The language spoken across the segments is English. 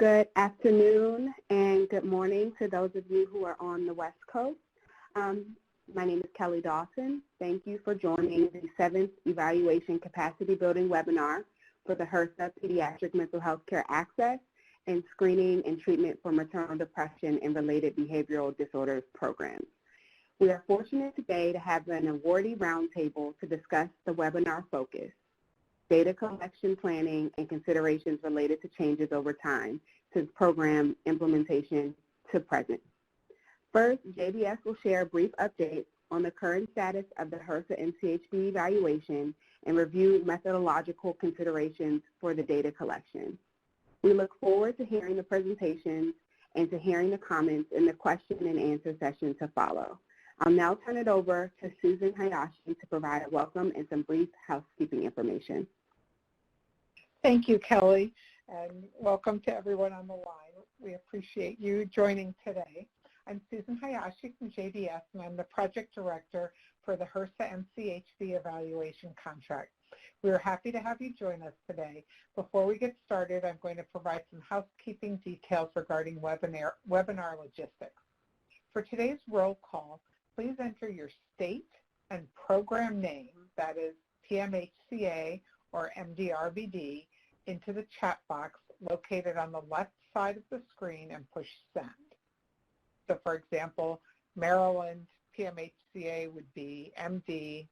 Good afternoon and good morning to those of you who are on the West Coast. My name is Kelly Dawson. Thank you for joining the 7th Evaluation Capacity Building webinar for the HRSA Pediatric Mental Health Care Access and Screening and Treatment for Maternal Depression and Related Behavioral Disorders programs. We are fortunate today to have an awardee roundtable to discuss the webinar focus, data collection planning and considerations related to changes over time since program implementation to present. First, JBS will share a brief update on the current status of the HRSA MCHB evaluation and review methodological considerations for the data collection. We look forward to hearing the presentations and to hearing the comments in the question and answer session to follow. I'll now turn it over to Susan Hayashi to provide a welcome and some brief housekeeping information. Thank you, Kelly, and welcome to everyone on the line. We appreciate you joining today. I'm Susan Hayashi from JBS, and I'm the Project Director for the HRSA MCHB evaluation contract. We are happy to have you join us today. Before we get started, I'm going to provide some housekeeping details regarding webinar logistics. For today's roll call, please enter your state and program name, that is PMHCA or MDRBD, into the chat box located on the left side of the screen and push send. So for example, Maryland PMHCA would be MD-PMHCA.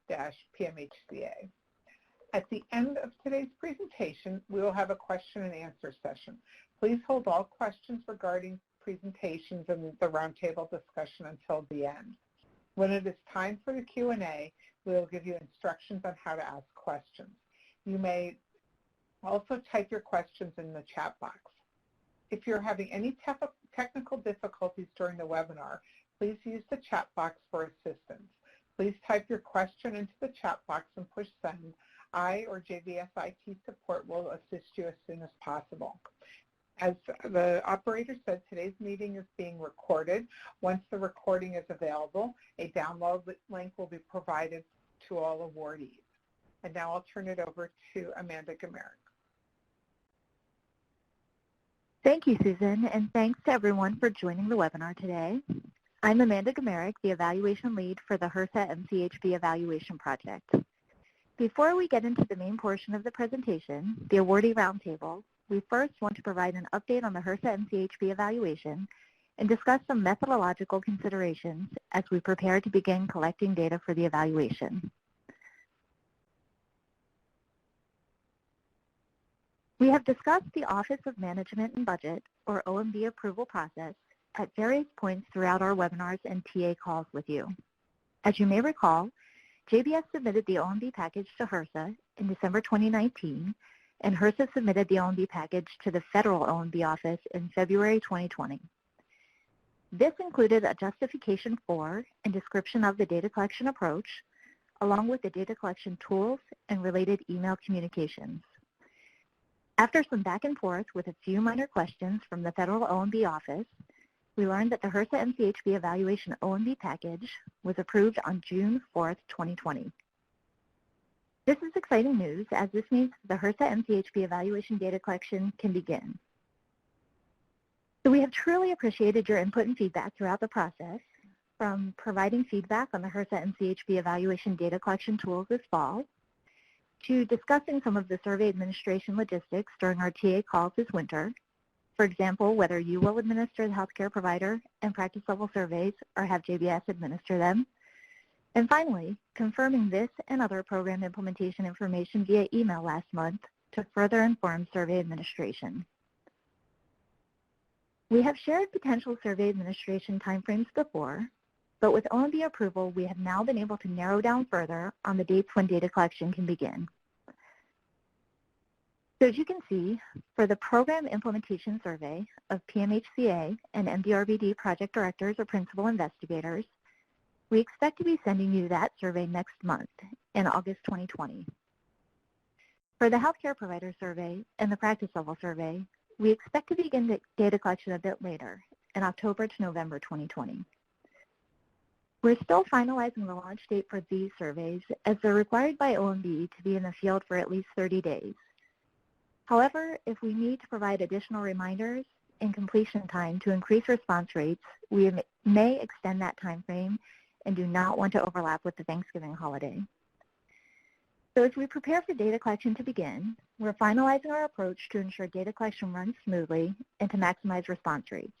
At the end of today's presentation, we will have a question and answer session. Please hold all questions regarding presentations and the roundtable discussion until the end. When it is time for the Q&A, we will give you instructions on how to ask questions. You may also type your questions in the chat box. If you're having any technical difficulties during the webinar, please use the chat box for assistance. Please type your question into the chat box and push send. I or JBS IT support will assist you as soon as possible. As the operator said, today's meeting is being recorded. Once the recording is available, a download link will be provided to all awardees. And now I'll turn it over to Amanda Gamerick. Thank you, Susan, and thanks to everyone for joining the webinar today. I'm Amanda Gamerick, the Evaluation Lead for the HRSA MCHB Evaluation Project. Before we get into the main portion of the presentation, the awardee roundtable, we first want to provide an update on the HRSA MCHB evaluation and discuss some methodological considerations as we prepare to begin collecting data for the evaluation. We have discussed the Office of Management and Budget, or OMB approval process, at various points throughout our webinars and TA calls with you. As you may recall, JBS submitted the OMB package to HRSA in December 2019, and HRSA submitted the OMB package to the Federal OMB Office in February 2020. This included a justification for and description of the data collection approach, along with the data collection tools and related email communications. After some back and forth with a few minor questions from the Federal OMB Office, we learned that the HRSA MCHB evaluation OMB package was approved on June 4th, 2020. This is exciting news, as this means the HRSA MCHB evaluation data collection can begin. So we have truly appreciated your input and feedback throughout the process, from providing feedback on the HRSA MCHB evaluation data collection tools this fall, to discussing some of the survey administration logistics during our TA calls this winter. For example, whether you will administer the healthcare provider and practice level surveys or have JBS administer them. And finally, confirming this and other program implementation information via email last month to further inform survey administration. We have shared potential survey administration timeframes before, but with OMB approval, we have now been able to narrow down further on the dates when data collection can begin. So as you can see, for the Program Implementation Survey of PMHCA and MDRBD project directors or principal investigators, we expect to be sending you that survey next month in August 2020. For the Healthcare Provider Survey and the Practice Level Survey, we expect to begin the data collection a bit later, in October to November 2020. We're still finalizing the launch date for these surveys, as they're required by OMB to be in the field for at least 30 days. However, if we need to provide additional reminders, and completion time to increase response rates, we may extend that time frame and do not want to overlap with the Thanksgiving holiday. So as we prepare for data collection to begin, we're finalizing our approach to ensure data collection runs smoothly and to maximize response rates.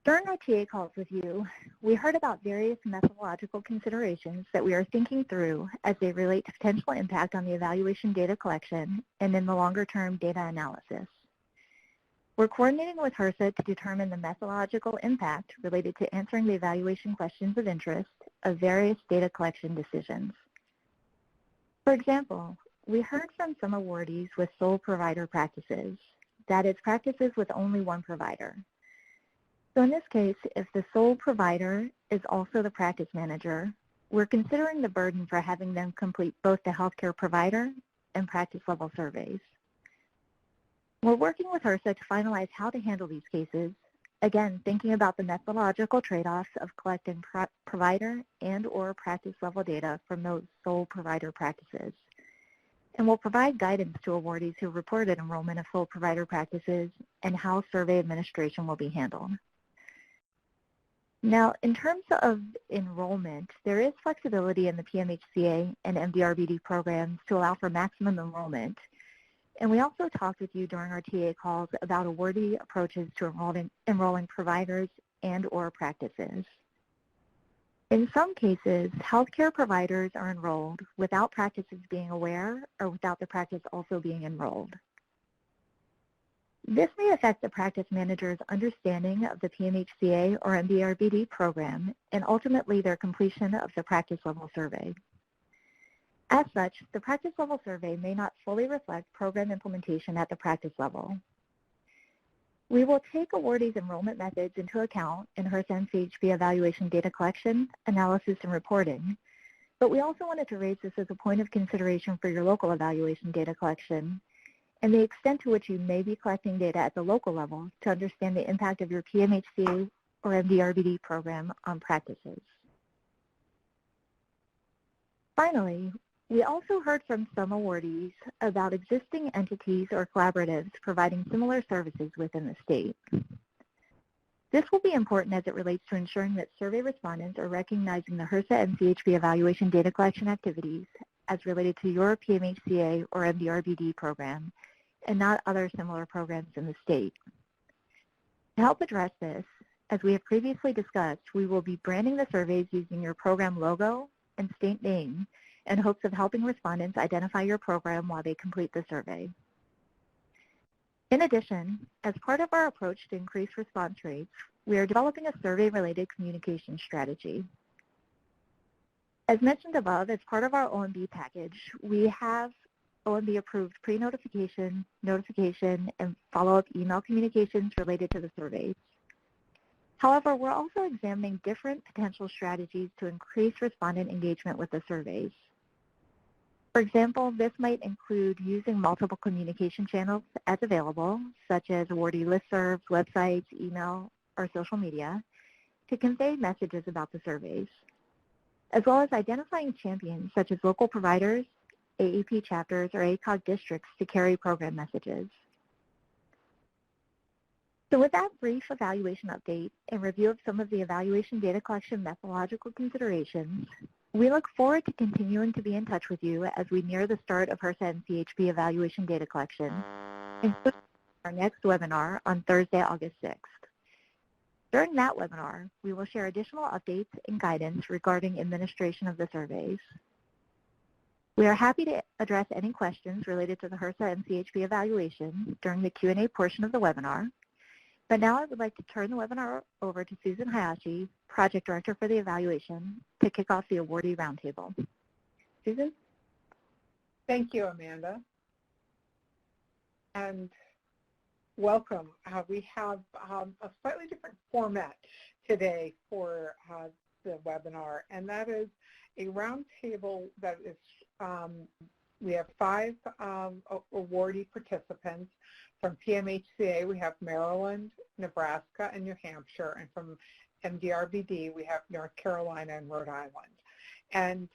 During our TA calls with you, we heard about various methodological considerations that we are thinking through as they relate to potential impact on the evaluation data collection and in the longer-term data analysis. We're coordinating with HRSA to determine the methodological impact related to answering the evaluation questions of interest of various data collection decisions. For example, we heard from some awardees with sole provider practices, that is, practices with only one provider. So in this case, if the sole provider is also the practice manager, we're considering the burden for having them complete both the healthcare provider and practice level surveys. We're working with HRSA to finalize how to handle these cases, again, thinking about the methodological trade-offs of collecting provider and or practice level data from those sole provider practices. And we'll provide guidance to awardees who reported enrollment of sole provider practices and how survey administration will be handled. Now, in terms of enrollment, there is flexibility in the PMHCA and MDRBD programs to allow for maximum enrollment. And we also talked with you during our TA calls about awardee approaches to enrolling providers and or practices. In some cases, healthcare providers are enrolled without practices being aware or without the practice also being enrolled. This may affect the practice manager's understanding of the PMHCA or MDRBD program and ultimately their completion of the practice level survey. As such, the practice level survey may not fully reflect program implementation at the practice level. We will take awardees' enrollment methods into account in HRSA and CHP evaluation data collection, analysis, and reporting, but we also wanted to raise this as a point of consideration for your local evaluation data collection and the extent to which you may be collecting data at the local level to understand the impact of your PMHCA or MDRBD program on practices. Finally, we also heard from some awardees about existing entities or collaboratives providing similar services within the state. This will be important as it relates to ensuring that survey respondents are recognizing the HRSA and CHP evaluation data collection activities as related to your PMHCA or MDRBD program and not other similar programs in the state. To help address this, as we have previously discussed, we will be branding the surveys using your program logo and state name in hopes of helping respondents identify your program while they complete the survey. In addition, as part of our approach to increase response rates, we are developing a survey-related communication strategy. As mentioned above, as part of our OMB package, we have OMB-approved pre-notification, notification, and follow-up email communications related to the surveys. However, we're also examining different potential strategies to increase respondent engagement with the surveys. For example, this might include using multiple communication channels as available, such as awardee listservs, websites, email, or social media, to convey messages about the surveys, as well as identifying champions such as local providers, AAP chapters, or ACOG districts to carry program messages. So with that brief evaluation update and review of some of the evaluation data collection methodological considerations, we look forward to continuing to be in touch with you as we near the start of HRSA and CHP evaluation data collection, including our next webinar on Thursday, August 6th. During that webinar, we will share additional updates and guidance regarding administration of the surveys. We are happy to address any questions related to the HRSA and CHP evaluation during the Q&A portion of the webinar. But now I would like to turn the webinar over to Susan Hayashi, Project Director for the evaluation, to kick off the awardee roundtable. Susan? Thank you, Amanda. And welcome. We have a slightly different format today for the webinar, and that is a roundtable that is, we have 5 awardee participants. From PMHCA, we have Maryland, Nebraska, and New Hampshire, and from MDRBD, we have North Carolina and Rhode Island. And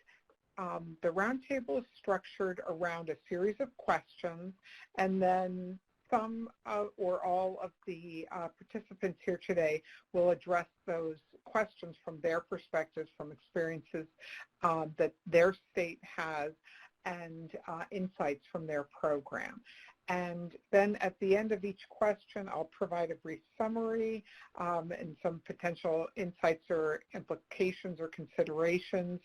the roundtable is structured around a series of questions, and then some or all of the participants here today will address those questions from their perspectives, from experiences that their state has, and insights from their program. And then at the end of each question, I'll provide a brief summary and some potential insights or implications or considerations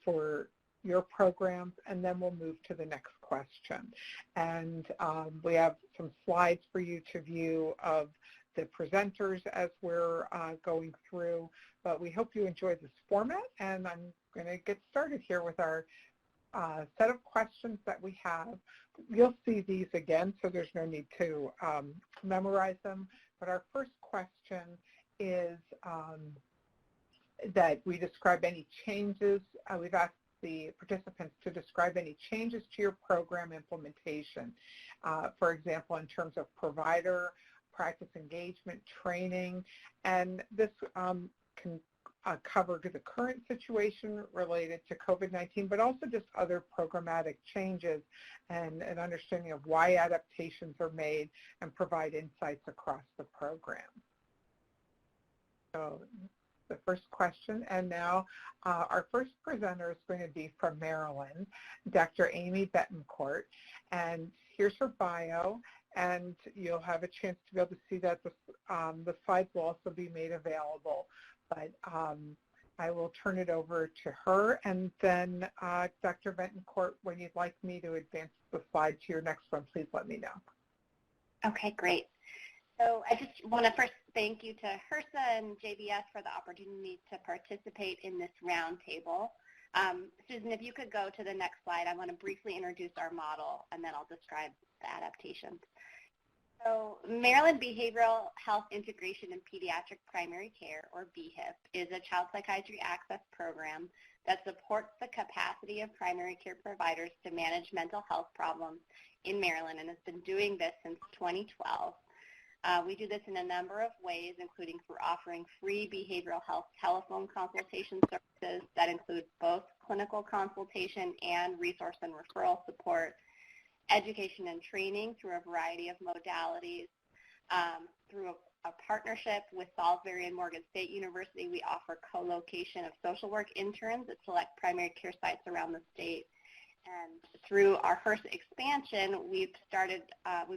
for your programs, and then we'll move to the next question. And we have some slides for you to view of the presenters as we're going through, but we hope you enjoy this format, and I'm going to get started here with our set of questions that we have. You'll see these again, so there's no need to memorize them, but our first question is that we describe any changes. We've asked the participants to describe any changes to your program implementation, for example, in terms of provider, practice engagement, training, and this can cover the current situation related to COVID-19, but also just other programmatic changes and an understanding of why adaptations are made and provide insights across the program. So the first question, and now our first presenter is going to be from Maryland, Dr. Amy Betancourt, and here's her bio, and you'll have a chance to be able to see that the slides will also be made available. But I will turn it over to her, and then Dr. Betancourt, when you'd like me to advance the slide to your next one, please let me know. Okay, great. So I just want to first thank you to HRSA and JBS for the opportunity to participate in this roundtable. Susan, if you could go to the next slide, I want to briefly introduce our model, and then I'll describe the adaptations. So Maryland Behavioral Health Integration in Pediatric Primary Care, or BHIP, is a child psychiatry access program that supports the capacity of primary care providers to manage mental health problems in Maryland, and has been doing this since 2012. We do this in a number of ways, including through offering free behavioral health telephone consultation services that include both clinical consultation and resource and referral support, education and training through a variety of modalities. Through a partnership with Salisbury and Morgan State University, we offer co-location of social work interns at select primary care sites around the state. And through our HRSA expansion, we've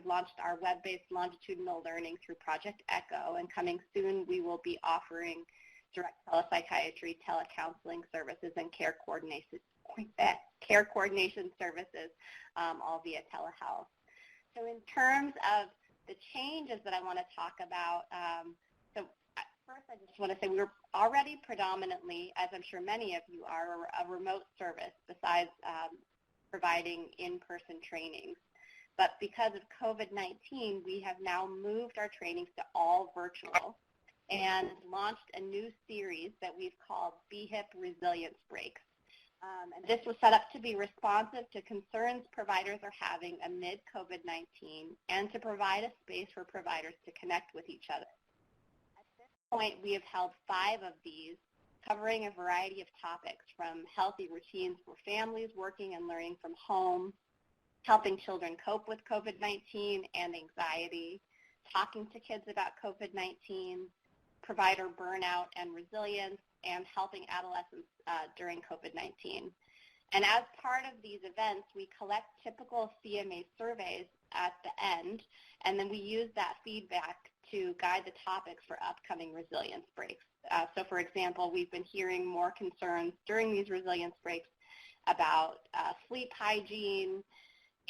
launched our web-based longitudinal learning through Project ECHO, and coming soon we will be offering direct telepsychiatry, telecounseling services, and care coordination services, all via telehealth. So in terms of the changes that I want to talk about, so first I just want to say we're already predominantly, as I'm sure many of you are, a remote service besides providing in-person trainings. But because of COVID-19, we have now moved our trainings to all virtual and launched a new series that we've called BHIP Resilience Breaks. And this was set up to be responsive to concerns providers are having amid COVID-19 and to provide a space for providers to connect with each other. At this point, we have held 5 of these, covering a variety of topics from healthy routines for families working and learning from home, helping children cope with COVID-19 and anxiety, talking to kids about COVID-19, provider burnout and resilience, and helping adolescents during COVID-19. And as part of these events, we collect typical CMA surveys at the end, and then we use that feedback to guide the topics for upcoming resilience breaks. So for example, we've been hearing more concerns during these resilience breaks about sleep hygiene,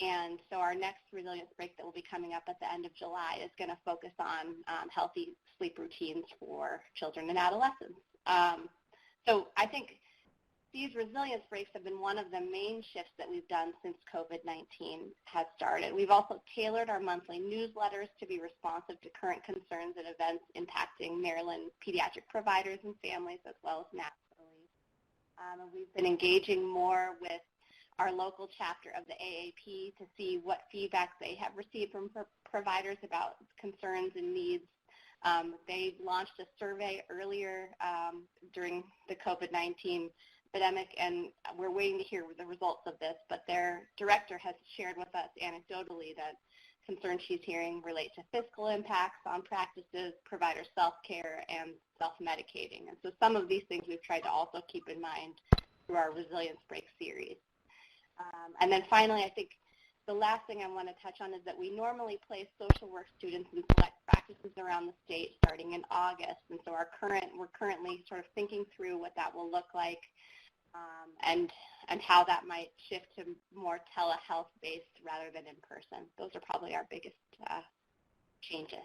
and so our next resilience break that will be coming up at the end of July is going to focus on healthy sleep routines for children and adolescents. So I think these resilience breaks have been one of the main shifts that we've done since COVID-19 has started. We've also tailored our monthly newsletters to be responsive to current concerns and events impacting Maryland pediatric providers and families, as well as nationally. And we've been engaging more with our local chapter of the AAP to see what feedback they have received from providers about concerns and needs. They launched a survey earlier during the COVID-19 epidemic, and we're waiting to hear the results of this, but their director has shared with us anecdotally that concerns she's hearing relate to fiscal impacts on practices, provider self-care, and self-medicating. And so some of these things we've tried to also keep in mind through our Resilience Break series. And then finally, I think the last thing I want to touch on is that we normally place social work students in select practices around the state starting in August. And so we're currently sort of thinking through what that will look like and how that might shift to more telehealth-based rather than in person. Those are probably our biggest changes.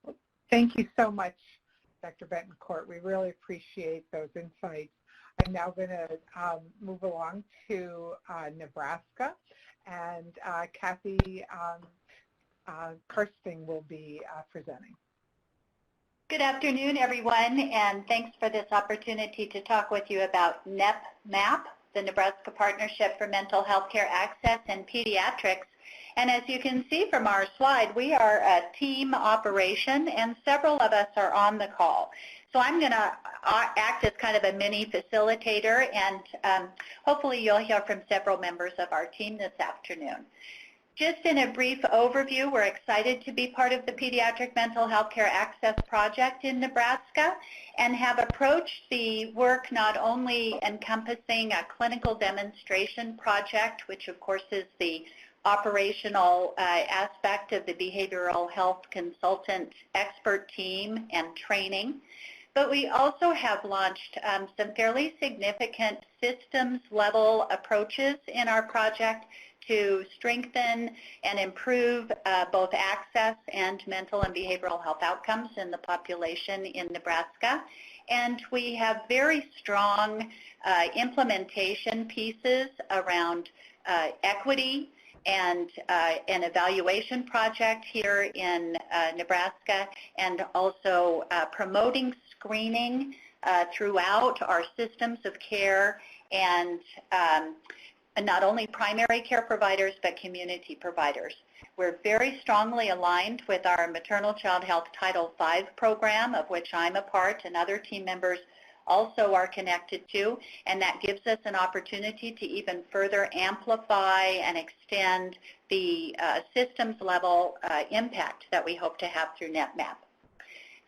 Well, thank you so much, Dr. Betancourt. We really appreciate those insights. I'm now going to move along to Nebraska, and Kathy Karsting will be presenting. Good afternoon, everyone, and thanks for this opportunity to talk with you about NEP-MAP, the Nebraska Partnership for Mental Health Care Access in Pediatrics. And as you can see from our slide, we are a team operation, and several of us are on the call. So I'm going to act as kind of a mini facilitator, and hopefully you'll hear from several members of our team this afternoon. Just in a brief overview, we're excited to be part of the Pediatric Mental Health Care Access Project in Nebraska and have approached the work not only encompassing a clinical demonstration project, which of course is the operational aspect of the behavioral health consultant expert team and training, but we also have launched some fairly significant systems level approaches in our project to strengthen and improve both access and mental and behavioral health outcomes in the population in Nebraska. And we have very strong implementation pieces around equity and an evaluation project here in Nebraska, and also promoting screening throughout our systems of care, and not only primary care providers but community providers. We're very strongly aligned with our Maternal Child Health Title V program, of which I'm a part, and other team members also are connected to, and that gives us an opportunity to even further amplify and extend the systems level impact that we hope to have through NEP-MAP.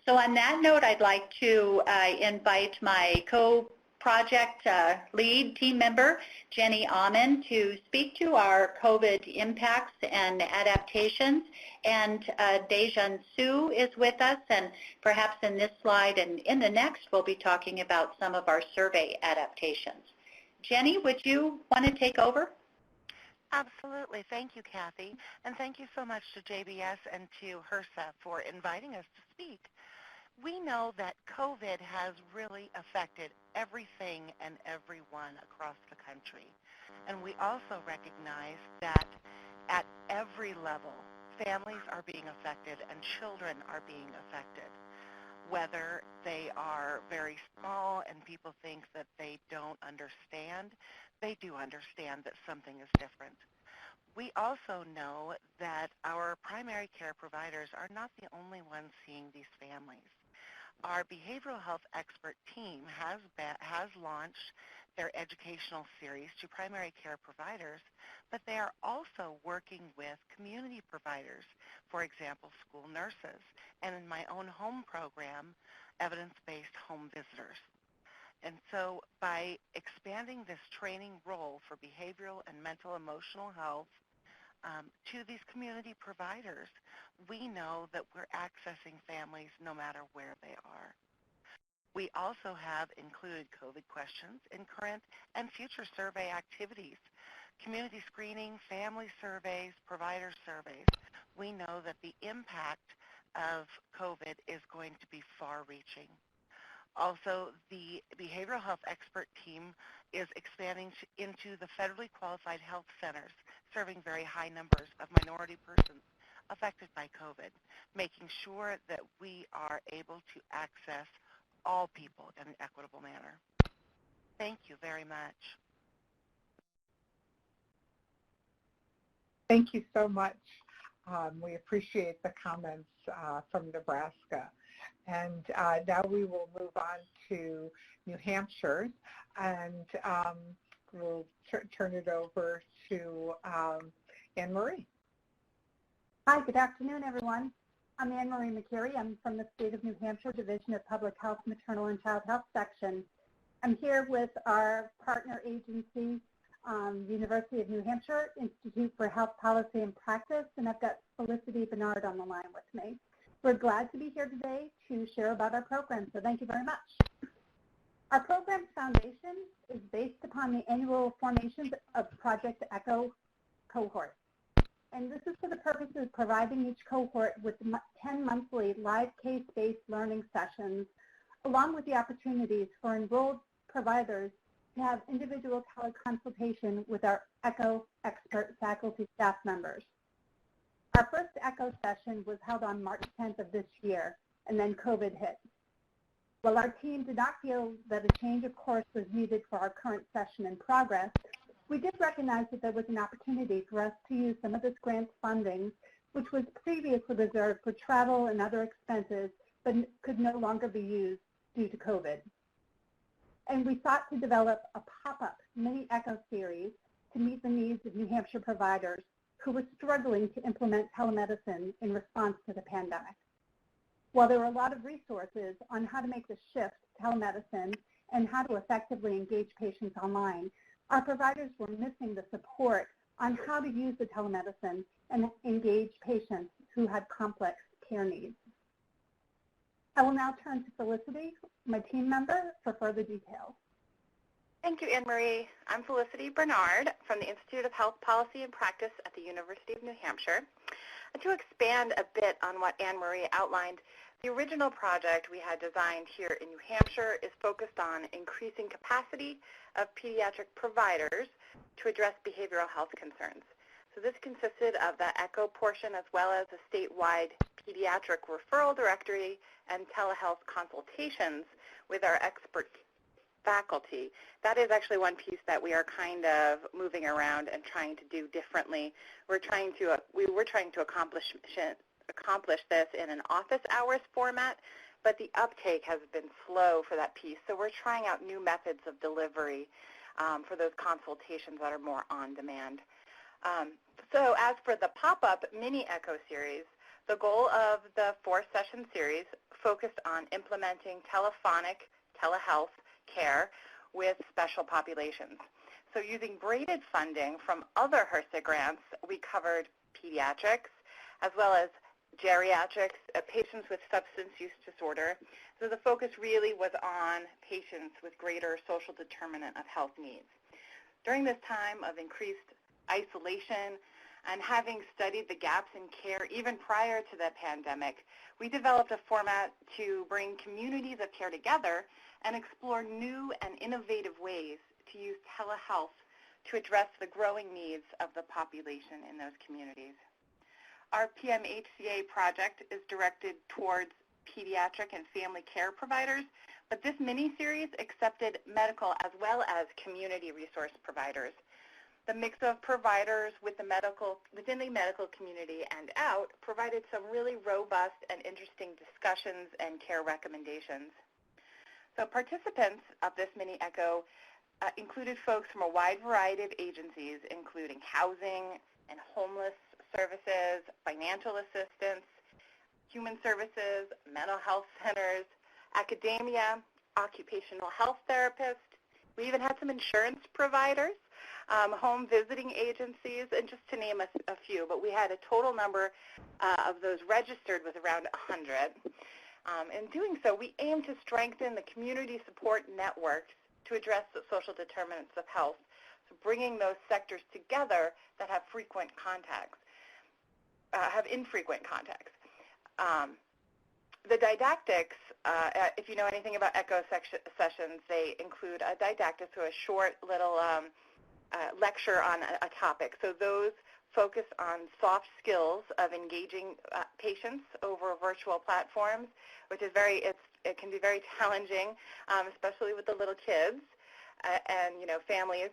So on that note, I'd like to invite my co-project lead team member, Jenny Amon, to speak to our COVID impacts and adaptations. And Dejan Su is with us, and perhaps in this slide and in the next we'll be talking about some of our survey adaptations. Jenny, would you want to take over? Absolutely. Thank you, Kathy. And thank you so much to JBS and to HRSA for inviting us to speak. We know that COVID has really affected everything and everyone across the country. And we also recognize that at every level, families are being affected and children are being affected. Whether they are very small and people think that they don't understand, they do understand that something is different. We also know that our primary care providers are not the only ones seeing these families. Our behavioral health expert team has launched their educational series to primary care providers, but they are also working with community providers, for example, school nurses, and in my own home program, evidence-based home visitors. And so by expanding this training role for behavioral and mental emotional health to these community providers, we know that we're accessing families no matter where they are. We also have included COVID questions in current and future survey activities, community screening, family surveys, provider surveys. We know that the impact of COVID is going to be far-reaching. Also, the behavioral health expert team is expanding into the federally qualified health centers, serving very high numbers of minority persons affected by COVID, making sure that we are able to access all people in an equitable manner. Thank you very much. Thank you so much. We appreciate the comments from Nebraska. And now we will move on to New Hampshire, and we'll turn it over to Anne Marie. Hi, good afternoon, everyone. I'm Anne Marie McCary. I'm from the State of New Hampshire Division of Public Health, Maternal and Child Health Section. I'm here with our partner agency, University of New Hampshire Institute for Health Policy and Practice, and I've got Felicity Bernard on the line with me. We're glad to be here today to share about our program, so thank you very much. Our program's foundation is based upon the annual formations of Project ECHO cohort. And this is for the purpose of providing each cohort with 10 monthly live case-based learning sessions, along with the opportunities for enrolled providers to have individual teleconsultation with our ECHO expert faculty staff members. Our first ECHO session was held on March 10th of this year, and then COVID hit. While our team did not feel that a change of course was needed for our current session in progress, we did recognize that there was an opportunity for us to use some of this grant funding, which was previously reserved for travel and other expenses, but could no longer be used due to COVID. And we sought to develop a pop-up mini ECHO series to meet the needs of New Hampshire providers who were struggling to implement telemedicine in response to the pandemic. While there were a lot of resources on how to make the shift to telemedicine and how to effectively engage patients online, our providers were missing the support on how to use the telemedicine and engage patients who had complex care needs. I will now turn to Felicity, my team member, for further details. Thank you, Anne Marie. I'm Felicity Bernard from the Institute of Health Policy and Practice at the University of New Hampshire. And to expand a bit on what Anne Marie outlined, the original project we had designed here in New Hampshire is focused on increasing capacity of pediatric providers to address behavioral health concerns. So this consisted of the ECHO portion as well as a statewide pediatric referral directory and telehealth consultations with our expert faculty. That is actually one piece that we are kind of moving around and trying to do differently. We were trying to accomplish this in an office hours format, but the uptake has been slow for that piece. So we're trying out new methods of delivery for those consultations that are more on demand. So as for the pop-up mini ECHO series, the goal of the 4-session series focused on implementing telephonic telehealth care with special populations. So using braided funding from other HRSA grants, we covered pediatrics as well as geriatrics, patients with substance use disorder. So the focus really was on patients with greater social determinant of health needs. During this time of increased isolation and having studied the gaps in care even prior to the pandemic, we developed a format to bring communities of care together and explore new and innovative ways to use telehealth to address the growing needs of the population in those communities. Our PMHCA project is directed towards pediatric and family care providers, but this mini-series accepted medical as well as community resource providers. The mix of providers within the medical community and out provided some really robust and interesting discussions and care recommendations. So participants of this mini ECHO included folks from a wide variety of agencies, including housing and homeless services, financial assistance, human services, mental health centers, academia, occupational health therapists. We even had some insurance providers, home visiting agencies, and just to name a few. But we had a total number of those registered with around 100. In doing so, we aim to strengthen the community support networks to address the social determinants of health, so bringing those sectors together that have frequent contacts, infrequent contacts. The didactics, if you know anything about ECHO sessions, they include a didactic, so a short little lecture on a topic. So those focus on soft skills of engaging patients over virtual platforms, which is it can be very challenging, especially with the little kids and families,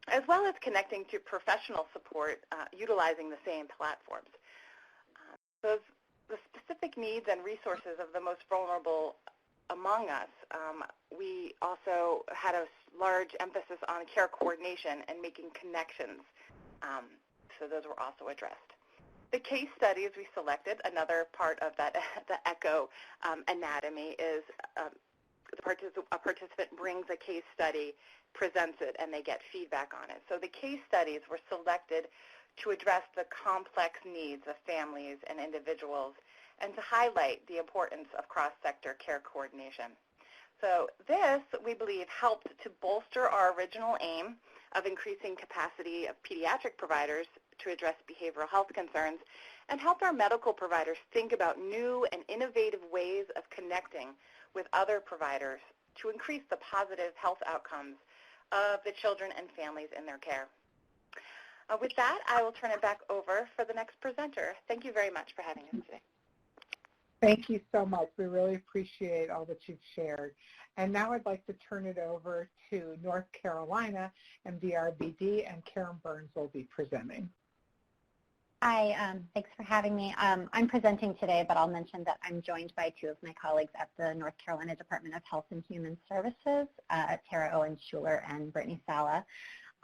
as well as connecting to professional support utilizing the same platforms. the specific needs and resources of the most vulnerable among us. We also had a large emphasis on care coordination and making connections, so those were also addressed. The case studies we selected, another part of that, the ECHO anatomy, is a participant brings a case study, presents it, and they get feedback on it. So the case studies were selected to address the complex needs of families and individuals and to highlight the importance of cross-sector care coordination. So this, we believe, helped to bolster our original aim of increasing capacity of pediatric providers to address behavioral health concerns and help our medical providers think about new and innovative ways of connecting with other providers to increase the positive health outcomes of the children and families in their care. With that, I will turn it back over for the next presenter. Thank you very much for having us today. Thank you so much. We really appreciate all that you've shared. And now I'd like to turn it over to North Carolina MDRBD, and Karen Burns will be presenting. Hi, thanks for having me. I'm presenting today, but I'll mention that I'm joined by two of my colleagues at the North Carolina Department of Health and Human Services, Tara Owens-Schuler and Brittany Sala.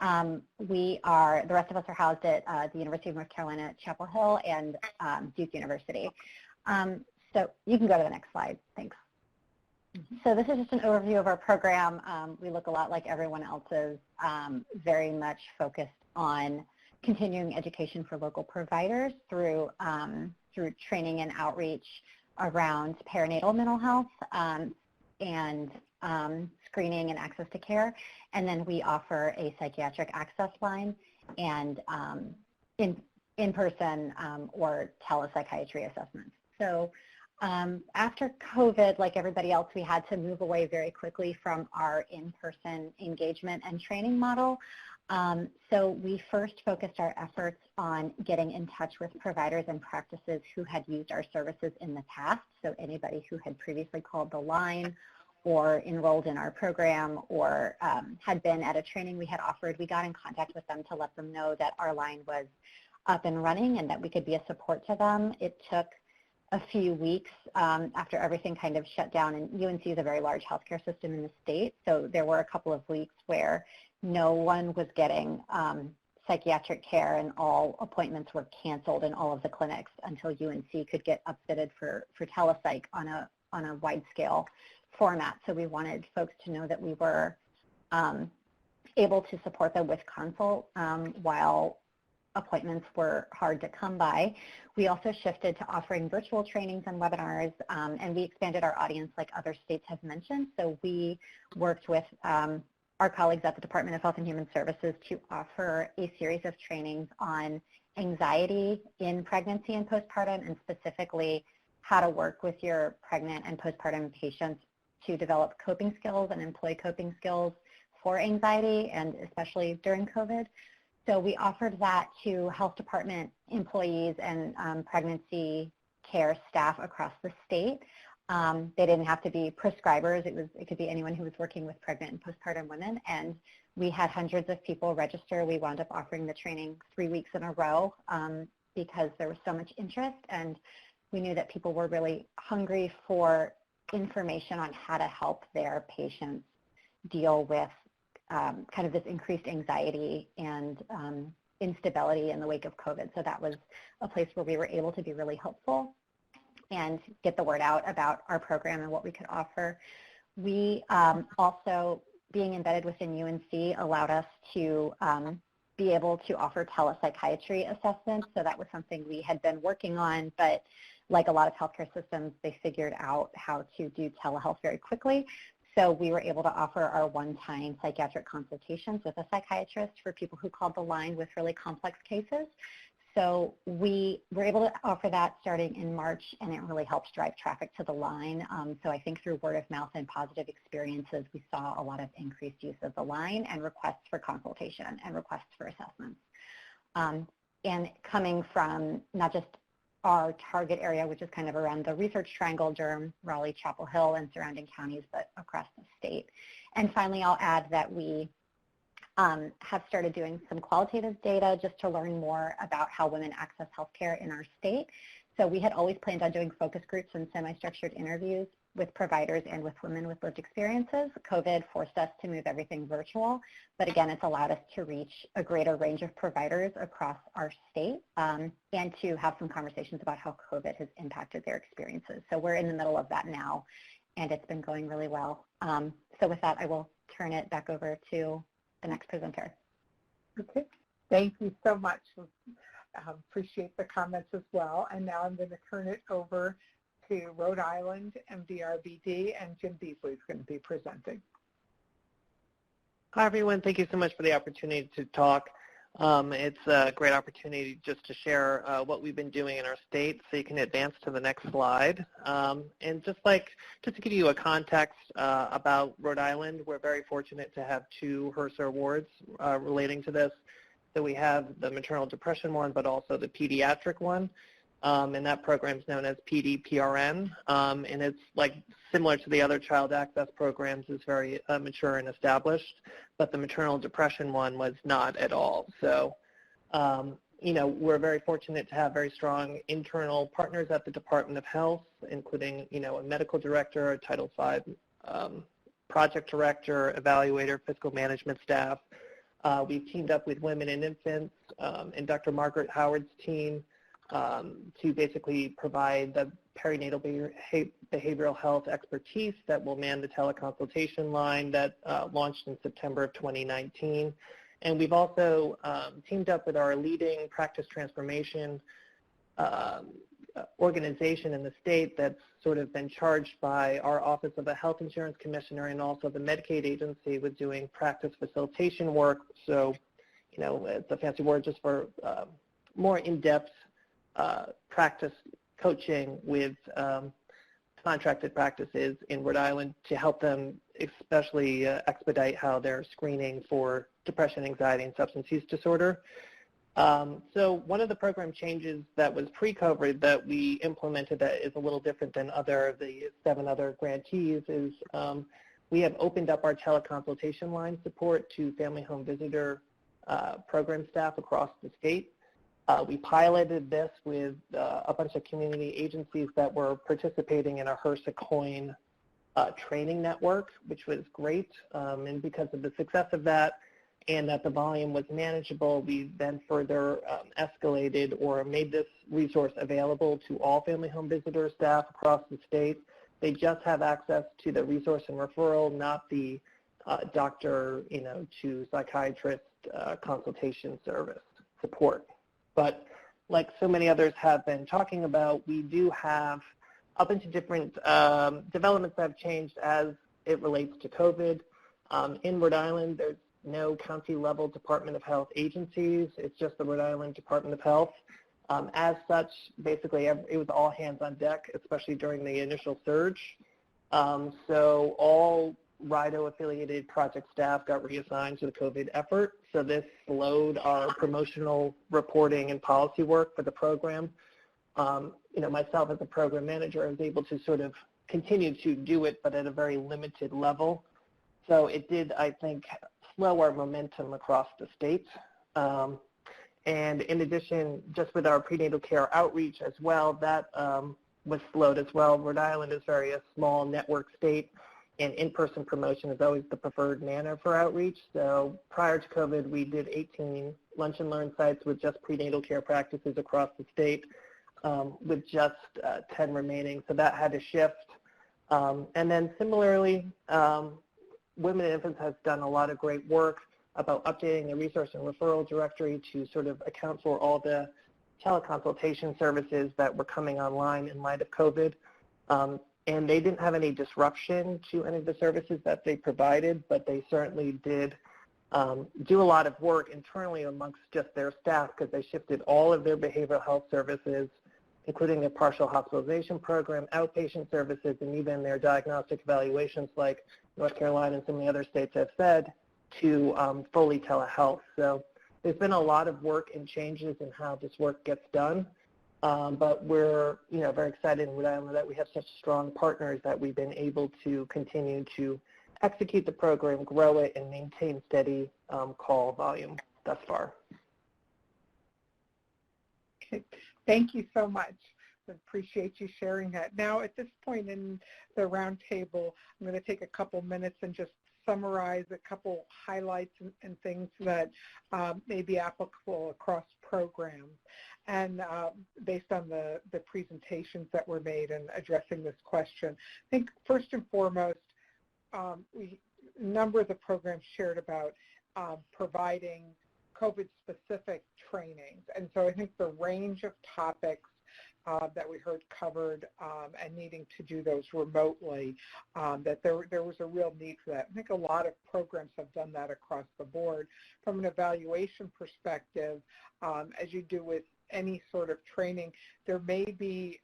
The rest of us are housed at the University of North Carolina at Chapel Hill and Duke University. So you can go to the next slide. Thanks. So this is just an overview of our program. We look a lot like everyone else's, very much focused on continuing education for local providers through training and outreach around perinatal mental health and screening and access to care. And then we offer a psychiatric access line and in-person or telepsychiatry assessments. So after COVID, like everybody else, we had to move away very quickly from our in-person engagement and training model. So we first focused our efforts on getting in touch with providers and practices who had used our services in the past. So anybody who had previously called the line or enrolled in our program or had been at a training we had offered, we got in contact with them to let them know that our line was up and running and that we could be a support to them. It took a few weeks after everything kind of shut down, and UNC is a very large healthcare system in the state, so there were a couple of weeks where no one was getting psychiatric care and all appointments were canceled in all of the clinics until UNC could get upfitted for telepsych on a wide scale format. So we wanted folks to know that we were able to support them with consult while appointments were hard to come by. We also shifted to offering virtual trainings and webinars, and we expanded our audience like other states have mentioned. So we worked with our colleagues at the Department of Health and Human Services to offer a series of trainings on anxiety in pregnancy and postpartum, and specifically how to work with your pregnant and postpartum patients to develop coping skills and employ coping skills for anxiety, and especially during COVID. So we offered that to health department employees and pregnancy care staff across the state. They didn't have to be prescribers. It could be anyone who was working with pregnant and postpartum women. And we had hundreds of people register. We wound up offering the training 3 weeks in a row because there was so much interest, and we knew that people were really hungry for information on how to help their patients deal with kind of this increased anxiety and instability in the wake of COVID. So that was a place where we were able to be really helpful and get the word out about our program and what we could offer. We also, being embedded within UNC, allowed us to be able to offer telepsychiatry assessments. So that was something we had been working on, but like a lot of healthcare systems, they figured out how to do telehealth very quickly. So we were able to offer our one-time psychiatric consultations with a psychiatrist for people who called the line with really complex cases. So we were able to offer that starting in March, and it really helps drive traffic to the line. So I think through word of mouth and positive experiences, we saw a lot of increased use of the line and requests for consultation and requests for assessments. And coming from not just our target area, which is kind of around the Research Triangle, Durham, Raleigh, Chapel Hill, and surrounding counties, but across the state. And finally, I'll add that we have started doing some qualitative data just to learn more about how women access healthcare in our state. So we had always planned on doing focus groups and semi-structured interviews with providers and with women with lived experiences. COVID forced us to move everything virtual, but again, it's allowed us to reach a greater range of providers across our state and to have some conversations about how COVID has impacted their experiences. So we're in the middle of that now, and it's been going really well. So with that, I will turn it back over to the next presenter. Okay, thank you so much. Appreciate the comments as well. And now I'm going to turn it over to Rhode Island MDRBD, and Jim Beasley is going to be presenting. Hi, everyone. Thank you so much for the opportunity to talk. It's a great opportunity just to share what we've been doing in our state, so you can advance to the next slide. And just to give you a context about Rhode Island, we're very fortunate to have 2 HRSA awards relating to this. So we have the maternal depression one, but also the pediatric one. And that program is known as PDPRN, and it's similar to the other child access programs, is very mature and established, but the maternal depression one was not at all. So, we're very fortunate to have very strong internal partners at the Department of Health, including, a medical director, a Title V project director, evaluator, fiscal management staff. We've teamed up with Women and Infants and Dr. Margaret Howard's team to basically provide the perinatal behavioral health expertise that will man the teleconsultation line that launched in September of 2019. And we've also teamed up with our leading practice transformation organization in the state that's sort of been charged by our Office of the Health Insurance Commissioner and also the Medicaid agency with doing practice facilitation work. So, it's a fancy word just for more in-depth practice coaching with contracted practices in Rhode Island to help them especially expedite how they're screening for depression, anxiety, and substance use disorder. So one of the program changes that was pre-COVID that we implemented that is a little different than the 7 other grantees is we have opened up our teleconsultation line support to family home visitor program staff across the state. We piloted this with a bunch of community agencies that were participating in a HRSA COIN training network, which was great. And because of the success of that and that the volume was manageable, we then further escalated or made this resource available to all family home visitor staff across the state. They just have access to the resource and referral, not the doctor, to psychiatrist consultation service support. But like so many others have been talking about, we do have a bunch of different developments that have changed as it relates to COVID. In Rhode Island, there's no county-level Department of Health agencies. It's just the Rhode Island Department of Health. As such, basically, it was all hands on deck, especially during the initial surge. So all RIDO-affiliated project staff got reassigned to the COVID effort. So this slowed our promotional reporting and policy work for the program. Myself as a program manager, I was able to sort of continue to do it, but at a very limited level. So it did, I think, slow our momentum across the state. And in addition, just with our prenatal care outreach as well, that was slowed as well. Rhode Island is a small network state, and in-person promotion is always the preferred manner for outreach. So prior to COVID, we did 18 lunch and learn sites with just prenatal care practices across the state, with just 10 remaining. So that had to shift. And then similarly, Women and Infants has done a lot of great work about updating the resource and referral directory to sort of account for all the teleconsultation services that were coming online in light of COVID. And they didn't have any disruption to any of the services that they provided, but they certainly did do a lot of work internally amongst just their staff because they shifted all of their behavioral health services, including their partial hospitalization program, outpatient services, and even their diagnostic evaluations like North Carolina and some of the other states have said, to fully telehealth. So there's been a lot of work and changes in how this work gets done. But we're very excited in Rhode Island that we have such strong partners that we've been able to continue to execute the program, grow it, and maintain steady call volume thus far. Okay. Thank you so much. Appreciate you sharing that. Now, at this point in the roundtable, I'm going to take a couple minutes and just summarize a couple highlights and things that may be applicable across programs. And based on the presentations that were made and addressing this question, I think first and foremost, a number of the programs shared about providing COVID-specific trainings. And so I think the range of topics that we heard covered and needing to do those remotely, that there was a real need for that. I think a lot of programs have done that across the board. From an evaluation perspective, as you do with any sort of training, there may be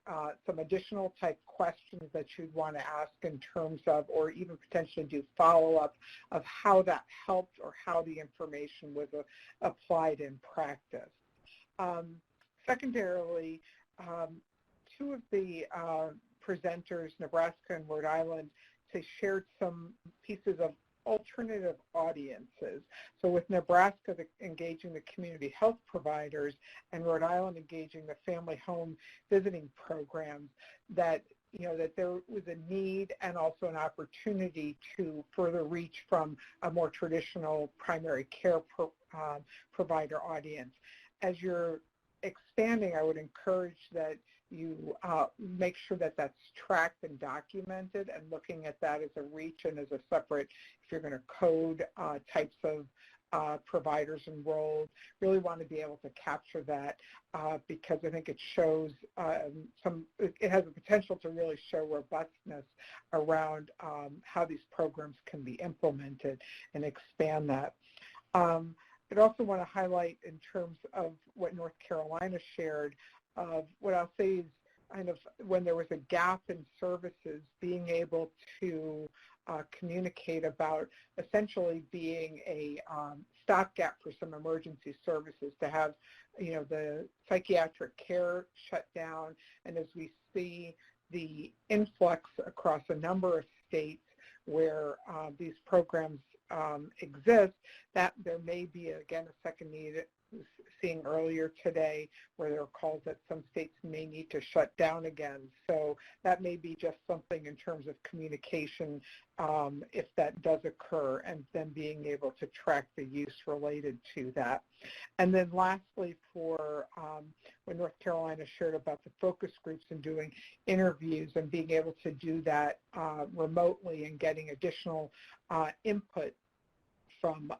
some additional type questions that you'd want to ask in terms of, or even potentially do follow-up of how that helped or how the information was applied in practice. Secondarily, two of the presenters, Nebraska and Rhode Island, shared some pieces of alternative audiences. So with Nebraska engaging the community health providers and Rhode Island engaging the family home visiting programs, that that there was a need and also an opportunity to further reach from a more traditional primary care provider audience. As you're expanding, I would encourage that you make sure that that's tracked and documented, and looking at that as a reach and as a separate, if you're going to code types of providers enrolled, really want to be able to capture that because I think it shows it has the potential to really show robustness around how these programs can be implemented and expand that. I'd also want to highlight in terms of what North Carolina shared, of what I'll say is kind of when there was a gap in services, being able to communicate about essentially being a stopgap for some emergency services, to have the psychiatric care shut down, and as we see the influx across a number of states where these programs exist, that there may be, again, a second need. Seeing earlier today where there are calls that some states may need to shut down again. So that may be just something in terms of communication if that does occur, and then being able to track the use related to that. And then lastly, for when North Carolina shared about the focus groups and doing interviews and being able to do that remotely and getting additional input from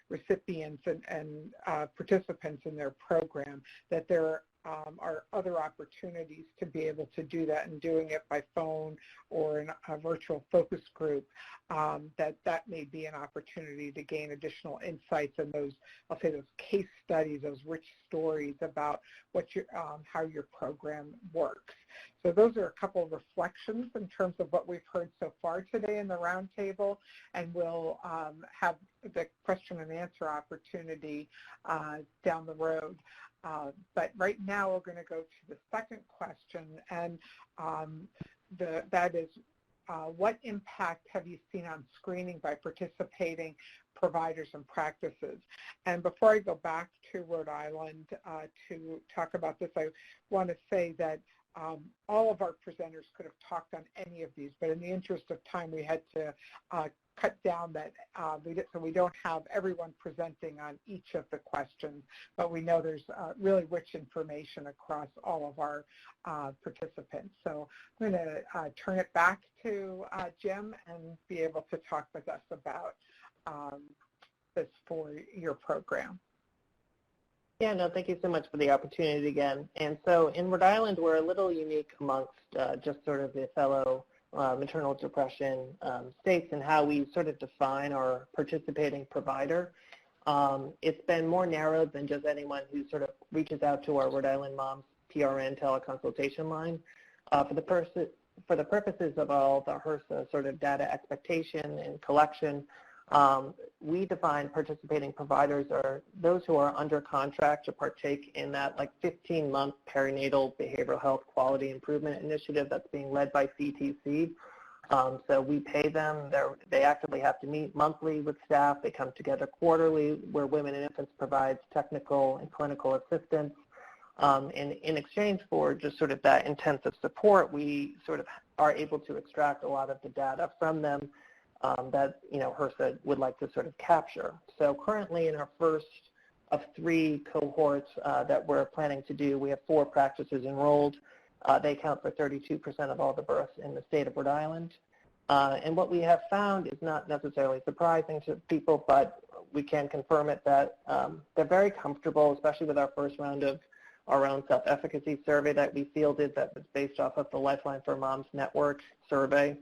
recipients and participants in their program, that there are other opportunities to be able to do that, and doing it by phone or in a virtual focus group, that may be an opportunity to gain additional insights in those, I'll say, those case studies, those rich stories about what how your program works. So those are a couple of reflections in terms of what we've heard so far today in the roundtable, and we'll have the question and answer opportunity down the road. But right now we're going to go to the second question, and that is, what impact have you seen on screening by participating providers and practices? And before I go back to Rhode Island to talk about this, I want to say that all of our presenters could have talked on any of these, but in the interest of time, we had to cut down that so we don't have everyone presenting on each of the questions, but we know there's really rich information across all of our participants. So I'm going to turn it back to Jim and be able to talk with us about this for your program. Yeah, no, thank you so much for the opportunity again. And so in Rhode Island, we're a little unique amongst just sort of the fellow maternal depression states and how we sort of define our participating provider. It's been more narrowed than just anyone who sort of reaches out to our Rhode Island Moms PRN teleconsultation line. For the purposes of all the HRSA sort of data expectation and collection, we define participating providers are those who are under contract to partake in that 15-month perinatal behavioral health quality improvement initiative that's being led by CTC. So we pay them. They actively have to meet monthly with staff. They come together quarterly, where Women and Infants provides technical and clinical assistance. And in exchange for just sort of that intensive support, we sort of are able to extract a lot of the data from them that, HRSA would like to sort of capture. So currently in our first of 3 cohorts that we're planning to do, we have 4 practices enrolled. They account for 32% of all the births in the state of Rhode Island. And what we have found is not necessarily surprising to people, but we can confirm it that they're very comfortable, especially with our first round of our own self-efficacy survey that we fielded that was based off of the Lifeline for Moms Network survey,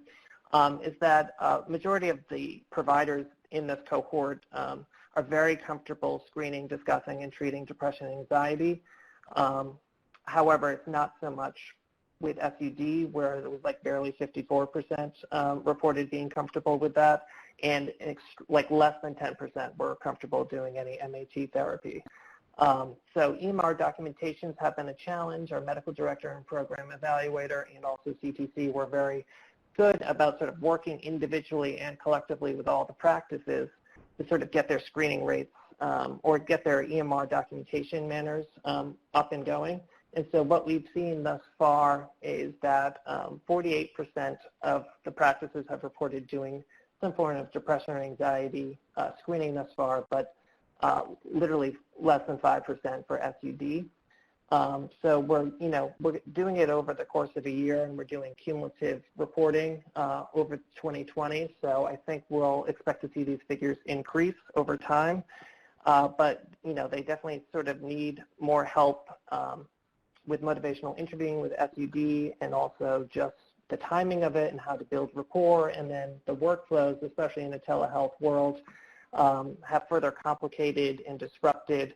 is that majority of the providers in this cohort are very comfortable screening, discussing, and treating depression and anxiety. However, it's not so much with SUD, where it was like barely 54% reported being comfortable with that, and like less than 10% were comfortable doing any MAT therapy. So EMR documentations have been a challenge. Our medical director and program evaluator and also CTC were very good about sort of working individually and collectively with all the practices to sort of get their screening rates or get their EMR documentation manners up and going. And so what we've seen thus far is that 48% of the practices have reported doing some form of depression or anxiety screening thus far, but literally less than 5% for SUD. So we're doing it over the course of a year, and we're doing cumulative reporting over 2020. So I think we'll expect to see these figures increase over time. But they definitely sort of need more help with motivational interviewing with SUD, and also just the timing of it and how to build rapport, and then the workflows, especially in the telehealth world, have further complicated and disrupted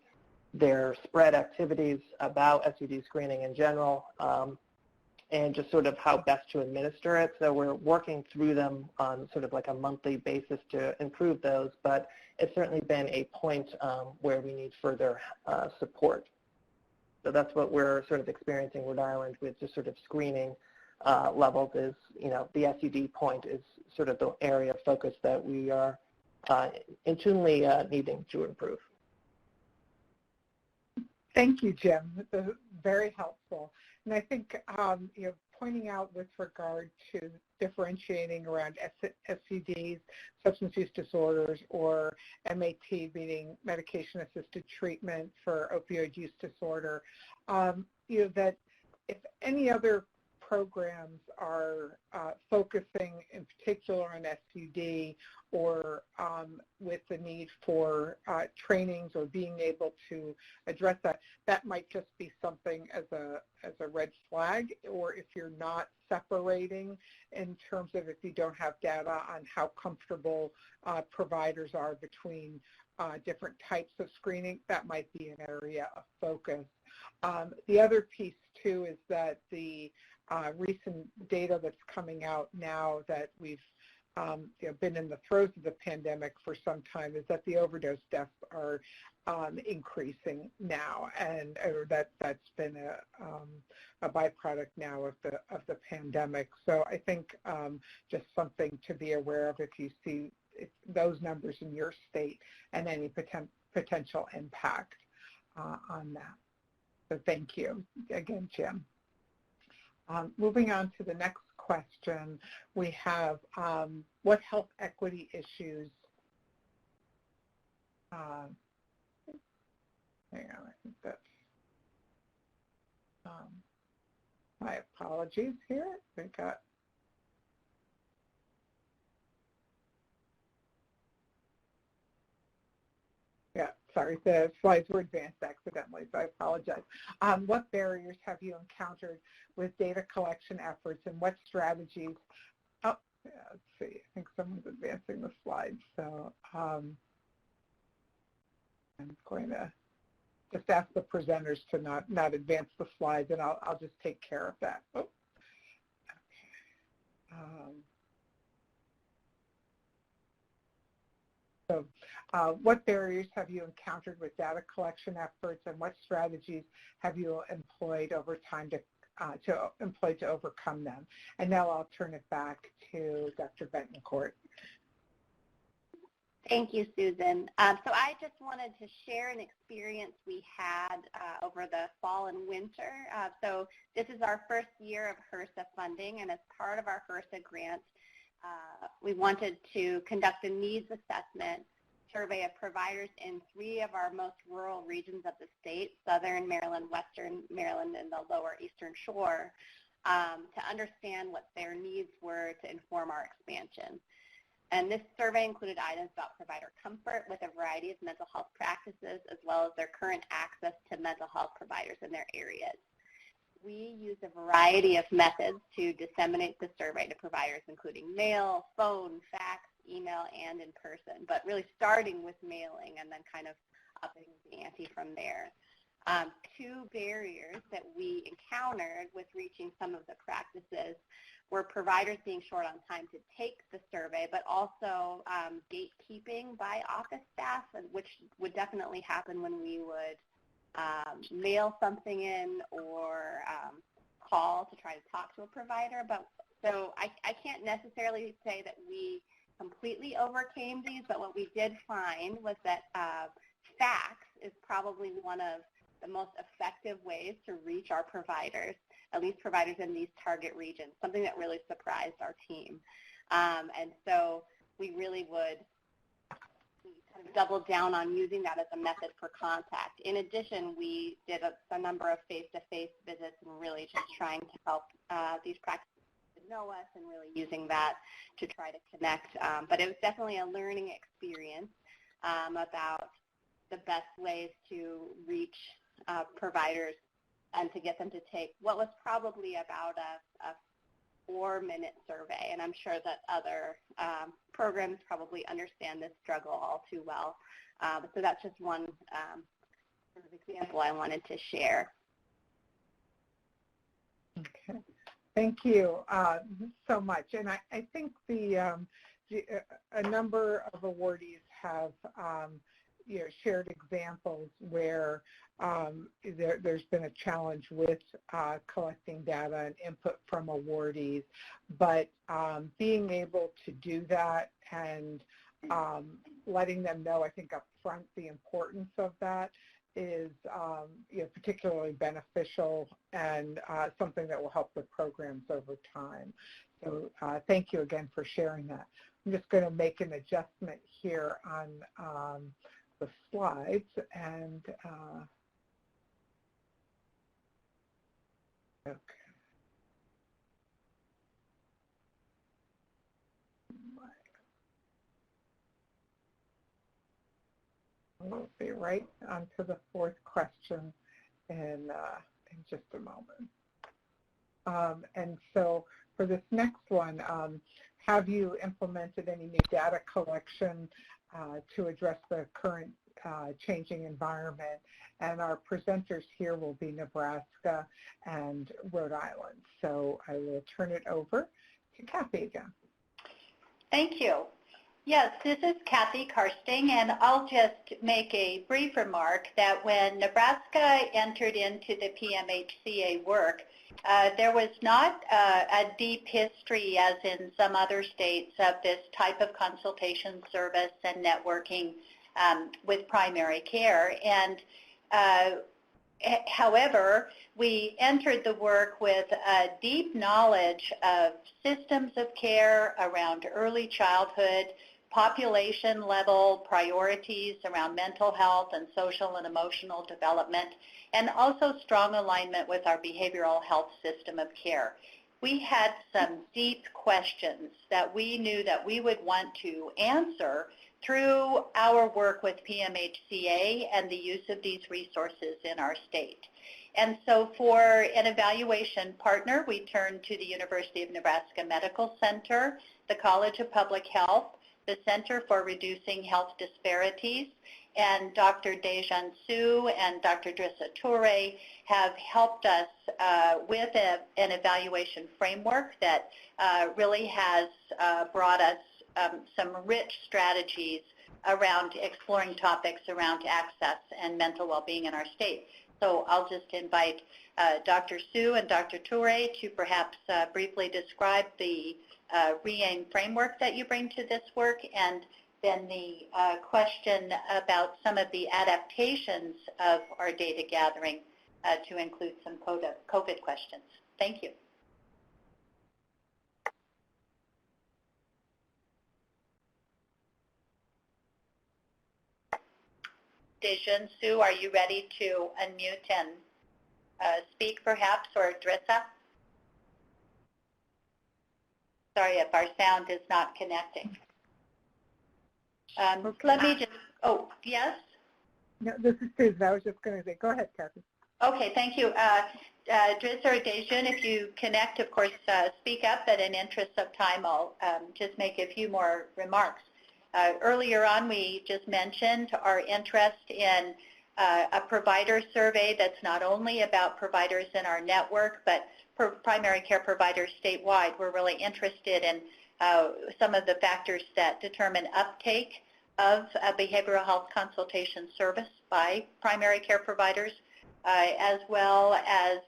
their spread activities about SUD screening in general, and just sort of how best to administer it. So we're working through them on sort of like a monthly basis to improve those, but it's certainly been a point where we need further support. So that's what we're sort of experiencing in Rhode Island with just sort of screening levels is, the SUD point is sort of the area of focus that we are intuitively needing to improve. Thank you, Jim. That's very helpful. And I think, pointing out with regard to differentiating around SUDs, substance use disorders, or MAT, meaning medication-assisted treatment for opioid use disorder, that if any other programs are focusing in particular on SUD or with the need for trainings or being able to address that, that might just be something as a red flag, or if you're not separating in terms of if you don't have data on how comfortable providers are between different types of screening, that might be an area of focus. The other piece too is that the recent data that's coming out now that we've been in the throes of the pandemic for some time is that the overdose deaths are increasing now, and that's been a byproduct now of the pandemic. So I think just something to be aware of if you see those numbers in your state and any potential impact on that. So thank you again, Jim. Moving on to the next question, we have what health equity issues, hang on, I think that's, my apologies here, I got, yeah, sorry, the slides were advanced accidentally, so I apologize. What barriers have you encountered with data collection efforts, and what strategies? Oh, yeah, let's see. I think someone's advancing the slides, so I'm going to just ask the presenters to not advance the slides, and I'll just take care of that. Oh. Okay. So what barriers have you encountered with data collection efforts, and what strategies have you employed over time to overcome them? And now I'll turn it back to Dr. Betancourt. Thank you, Susan. So I just wanted to share an experience we had over the fall and winter. So this is our first year of HRSA funding, and as part of our HRSA grant, we wanted to conduct a needs assessment survey of providers in 3 of our most rural regions of the state, Southern Maryland, Western Maryland, and the Lower Eastern Shore, to understand what their needs were to inform our expansion. And this survey included items about provider comfort with a variety of mental health practices, as well as their current access to mental health providers in their areas. We used a variety of methods to disseminate the survey to providers, including mail, phone, fax, email, and in person, but really starting with mailing and then kind of upping the ante from there. 2 barriers that we encountered with reaching some of the practices were providers being short on time to take the survey, but also gatekeeping by office staff, which would definitely happen when we would mail something in or call to try to talk to a provider. But so I can't necessarily say that we completely overcame these, but what we did find was that fax is probably one of the most effective ways to reach our providers, at least providers in these target regions, something that really surprised our team. And so we really would kind of double down on using that as a method for contact. In addition, we did a number of face-to-face visits and really just trying to help these practices to know us and really using that to try to connect. But it was definitely a learning experience about the best ways to reach providers and to get them to take what was probably about a 4-minute survey. And I'm sure that other programs probably understand this struggle all too well. So that's just one sort of example I wanted to share. Okay. Thank you so much. And I think a number of awardees have shared examples where there's been a challenge with collecting data and input from awardees, but being able to do that and letting them know, I think, up front the importance of that is particularly beneficial and something that will help the programs over time. So thank you again for sharing that. I'm just going to make an adjustment here on the slides and okay. We'll be right on to the 4th question in just a moment. And so for this next one, have you implemented any new data collection to address the current changing environment? And our presenters here will be Nebraska and Rhode Island. So I will turn it over to Kathy again. Thank you. Yes, this is Kathy Karsting, and I'll just make a brief remark that when Nebraska entered into the PMHCA work, there was not a deep history, as in some other states, of this type of consultation service and networking with primary care. And however, we entered the work with a deep knowledge of systems of care around early childhood, population level priorities around mental health and social and emotional development, and also strong alignment with our behavioral health system of care. We had some deep questions that we knew that we would want to answer through our work with PMHCA and the use of these resources in our state. And so for an evaluation partner, we turned to the University of Nebraska Medical Center, the College of Public Health, the Center for Reducing Health Disparities, and Dr. Dejan Su and Dr. Drissa Toure have helped us with an evaluation framework that really has brought us some rich strategies around exploring topics around access and mental well-being in our state. So I'll just invite Dr. Su and Dr. Toure to perhaps briefly describe the REAIM framework that you bring to this work, and then the question about some of the adaptations of our data gathering to include some COVID questions. Thank you. Dejun, Sue, are you ready to unmute and speak perhaps, or Drissa? Sorry if our sound is not connecting. Let me just, oh, yes? No, this is Susan. I was just going to say, go ahead, Kathy. Okay, thank you. Drissa or Dejun, if you connect, of course, speak up, but in interest of time, I'll just make a few more remarks. Earlier on, we just mentioned our interest in a provider survey that's not only about providers in our network, but for primary care providers statewide. We're really interested in some of the factors that determine uptake of a behavioral health consultation service by primary care providers, as well as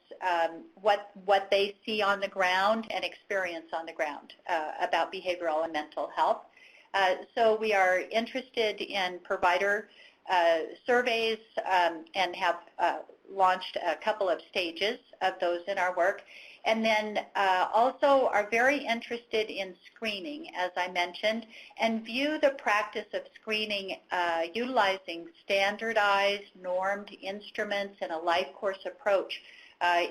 what they see on the ground and experience on the ground about behavioral and mental health. So we are interested in provider surveys and have launched a couple of stages of those in our work. And then also are very interested in screening, as I mentioned, and view the practice of screening utilizing standardized, normed instruments and a life course approach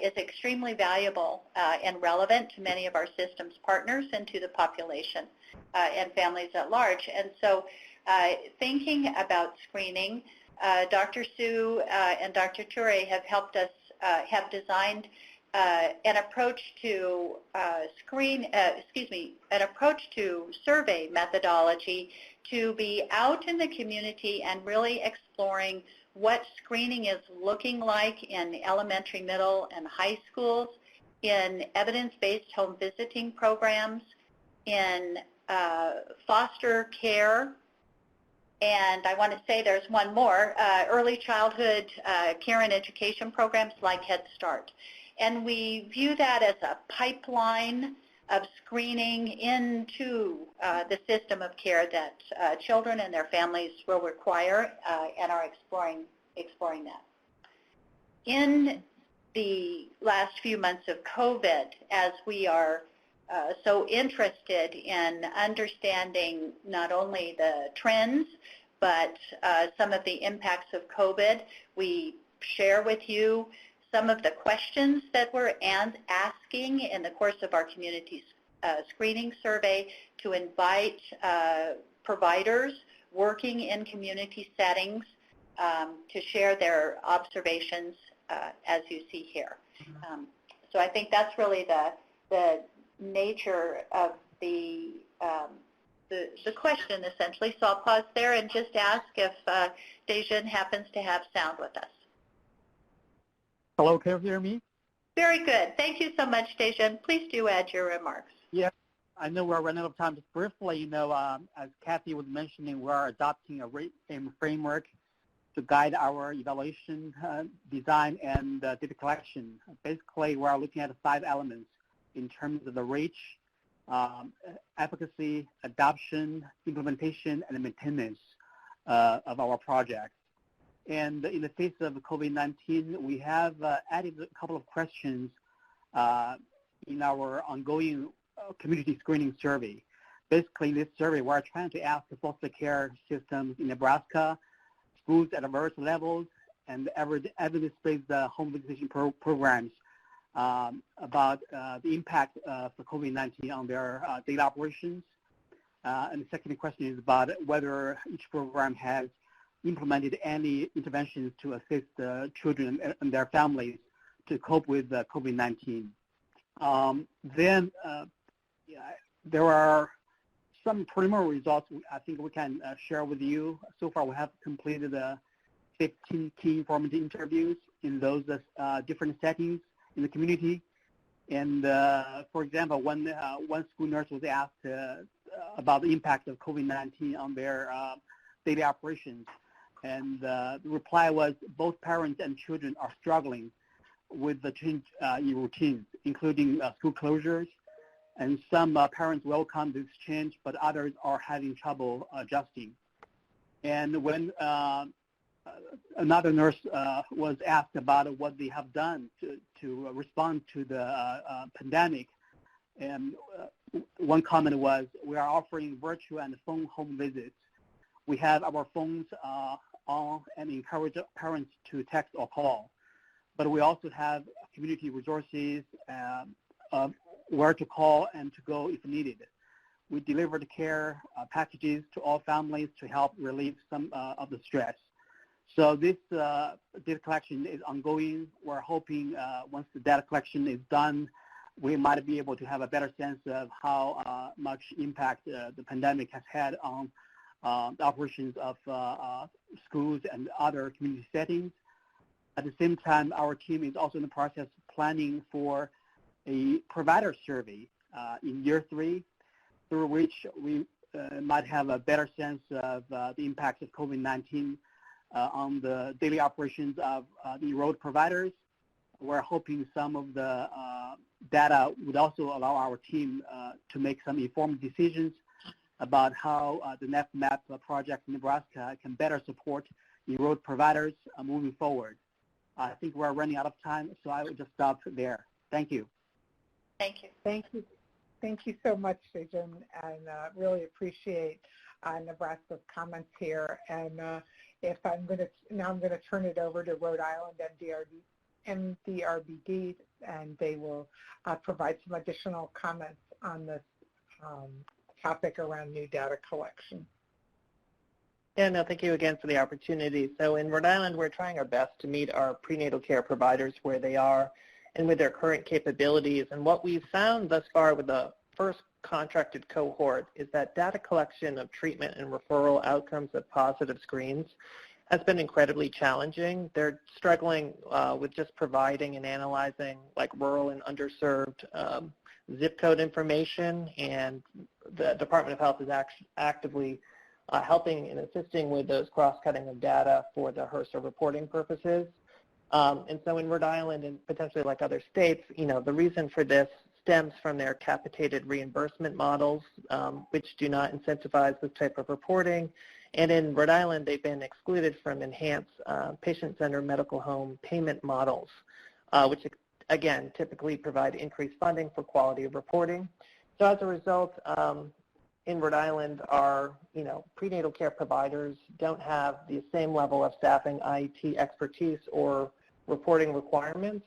is extremely valuable and relevant to many of our systems partners and to the population and families at large. And so thinking about screening, Dr. Sue and Dr. Ture have helped us, have designed an approach to an approach to survey methodology to be out in the community and really exploring what screening is looking like in elementary, middle, and high schools, in evidence-based home visiting programs, in foster care, and I want to say there's one more, early childhood care and education programs like Head Start. And we view that as a pipeline of screening into the system of care that children and their families will require, and are exploring that. In the last few months of COVID, as we are so interested in understanding not only the trends, but some of the impacts of COVID, we share with you some of the questions that we're asking in the course of our community screening survey to invite providers working in community settings to share their observations as you see here. So I think that's really the nature of the question, essentially. So I'll pause there and just ask if Dejun happens to have sound with us. Hello, can you hear me? Very good. Thank you so much, Dejun. Please do add your remarks. Yes, I know we're running out of time. Just briefly, as Kathy was mentioning, we are adopting a framework to guide our evaluation design and data collection. Basically, we are looking at 5 elements in terms of the reach, efficacy, adoption, implementation, and maintenance of our project. And in the face of COVID-19, we have added a couple of questions in our ongoing community screening survey. Basically, in this survey, we're trying to ask the foster care systems in Nebraska, schools at various levels, and evidence-based home visitation programs about the impact of COVID-19 on their daily operations. And the second question is about whether each program has implemented any interventions to assist children and their families to cope with COVID-19. Then there are some preliminary results I think we can share with you. So far, we have completed 15 key informative interviews in those different settings in the community. And for example, one school nurse was asked about the impact of COVID-19 on their daily operations. And the reply was both parents and children are struggling with the change in routines, including school closures and some parents welcome this change, but others are having trouble adjusting. And when another nurse was asked about what they have done to respond to the pandemic, and one comment was, we are offering virtual and phone home visits. We have our phones on and encourage parents to text or call. But we also have community resources, where to call and to go if needed. We delivered care packages to all families to help relieve some of the stress. So this data collection is ongoing. We're hoping once the data collection is done, we might be able to have a better sense of how much impact the pandemic has had on the operations of schools and other community settings. At the same time, our team is also in the process of planning for a provider survey in year 3, through which we might have a better sense of the impact of COVID-19 on the daily operations of the enrolled providers. We're hoping some of the data would also allow our team to make some informed decisions about how the NEP MAP project in Nebraska can better support enrolled providers moving forward. I think we're running out of time, so I will just stop there. Thank you. Thank you. Thank you. Thank you so much, Sejun, and really appreciate Nebraska's comments here. And if I'm going to turn it over to Rhode Island MDRBD, and they will provide some additional comments on this topic around new data collection. Yeah, no, thank you again for the opportunity. So in Rhode Island, we're trying our best to meet our prenatal care providers where they are and with their current capabilities. And what we've found thus far with the first contracted cohort is that data collection of treatment and referral outcomes of positive screens has been incredibly challenging. They're struggling with just providing and analyzing like rural and underserved zip code information, and the Department of Health is actively helping and assisting with those cross-cutting of data for the HRSA reporting purposes. And so in Rhode Island and potentially like other states, the reason for this stems from their capitated reimbursement models, which do not incentivize this type of reporting. And in Rhode Island, they've been excluded from enhanced patient-centered medical home payment models, which, again, typically provide increased funding for quality of reporting. So as a result, in Rhode Island, our prenatal care providers don't have the same level of staffing, IT expertise, or reporting requirements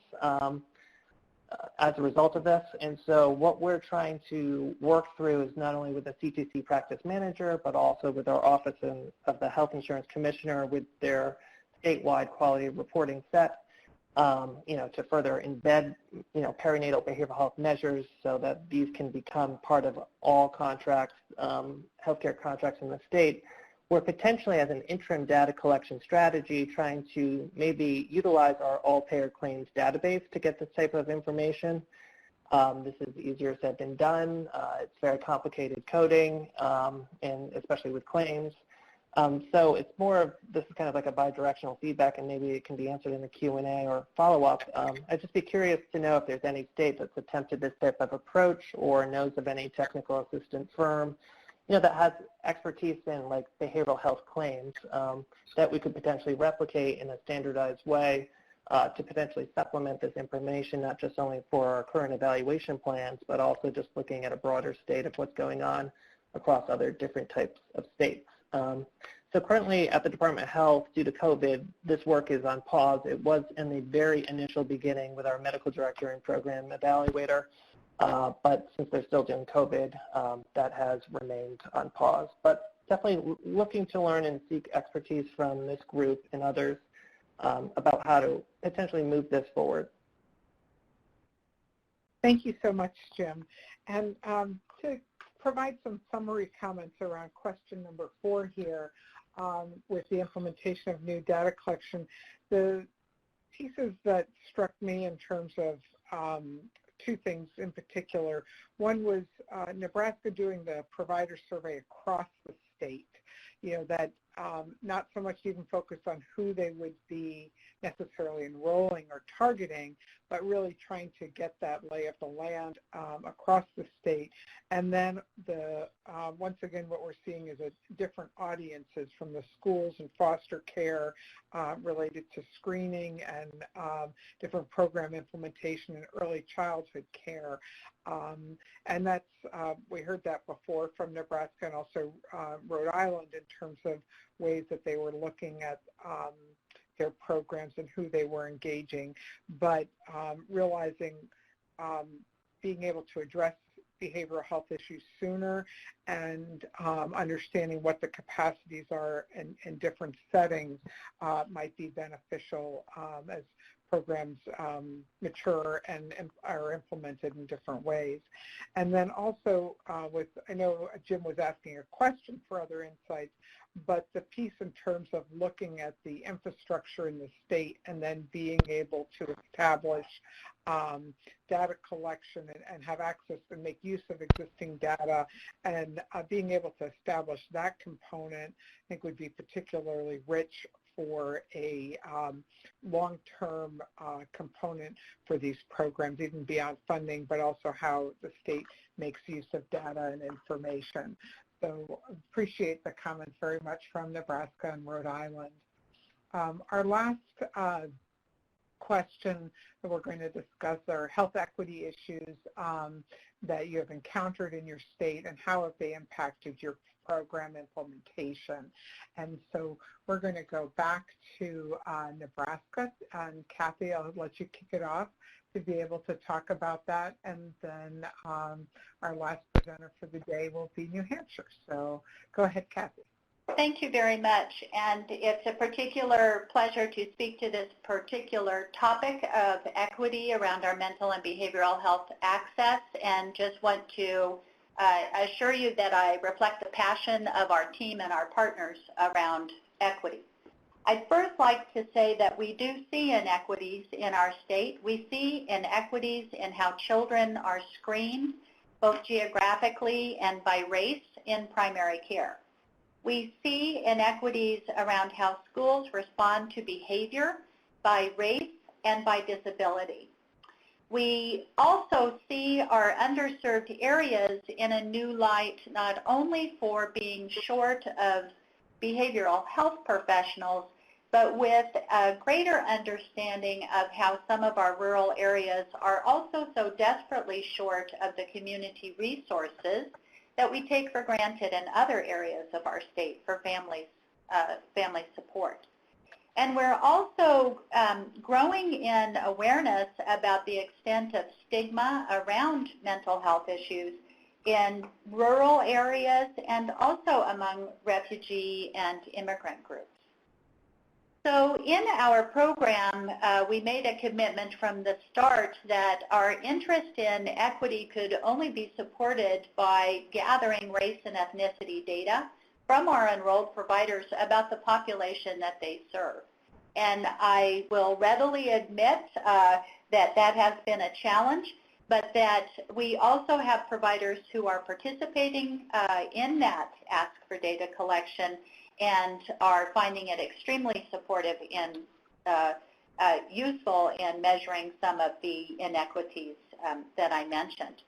as a result of this. And so what we're trying to work through is not only with the CTC practice manager, but also with our Office of the Health Insurance Commissioner with their statewide quality of reporting set, to further embed, perinatal behavioral health measures so that these can become part of all contracts, healthcare contracts in the state. We're potentially, as an interim data collection strategy, trying to maybe utilize our all-payer claims database to get this type of information. This is easier said than done. It's very complicated coding, and especially with claims. So it's more of, this is kind of like a bi-directional feedback, and maybe it can be answered in a Q&A or follow-up. I'd just be curious to know if there's any state that's attempted this type of approach or knows of any technical assistance firm that has expertise in like behavioral health claims that we could potentially replicate in a standardized way to potentially supplement this information, not just only for our current evaluation plans, but also just looking at a broader state of what's going on across other different types of states. So currently at the Department of Health, due to COVID, this work is on pause. It was in the very initial beginning with our medical director and program evaluator, but since they're still doing COVID, that has remained on pause. But definitely looking to learn and seek expertise from this group and others about how to potentially move this forward. Thank you so much, Jim. And to provide some summary comments around question number 4 here with the implementation of new data collection, the pieces that struck me in terms of 2 things in particular. One was Nebraska doing the provider survey across the state, that not so much even focused on who they would be necessarily enrolling or targeting, but really trying to get that lay of the land across the state. And then once again, what we're seeing is different audiences from the schools and foster care related to screening and different program implementation and early childhood care. And that's, we heard that before from Nebraska and also Rhode Island in terms of ways that they were looking at their programs and who they were engaging, but realizing being able to address behavioral health issues sooner and understanding what the capacities are in different settings might be beneficial as programs mature and are implemented in different ways. And then also I know Jim was asking a question for other insights, but the piece in terms of looking at the infrastructure in the state and then being able to establish data collection and have access and make use of existing data and being able to establish that component, I think would be particularly rich for a long-term component for these programs, even beyond funding, but also how the state makes use of data and information. So appreciate the comments very much from Nebraska and Rhode Island. Our last question that we're going to discuss are health equity issues that you have encountered in your state and how have they impacted your program implementation. And so we're going to go back to Nebraska, and Kathy, I'll let you kick it off to be able to talk about that, and then our last presenter for the day will be New Hampshire. So go ahead, Kathy. Thank you very much, and it's a particular pleasure to speak to this particular topic of equity around our mental and behavioral health access, and just want to assure you that I reflect the passion of our team and our partners around equity. I'd first like to say that we do see inequities in our state. We see inequities in how children are screened, both geographically and by race in primary care. We see inequities around how schools respond to behavior by race and by disability. We also see our underserved areas in a new light, not only for being short of behavioral health professionals, but with a greater understanding of how some of our rural areas are also so desperately short of the community resources that we take for granted in other areas of our state for family support. And we're also growing in awareness about the extent of stigma around mental health issues in rural areas and also among refugee and immigrant groups. So in our program, we made a commitment from the start that our interest in equity could only be supported by gathering race and ethnicity data from our enrolled providers about the population that they serve. And I will readily admit that has been a challenge, but that we also have providers who are participating in that ask for data collection and are finding it extremely supportive and useful in measuring some of the inequities that I mentioned.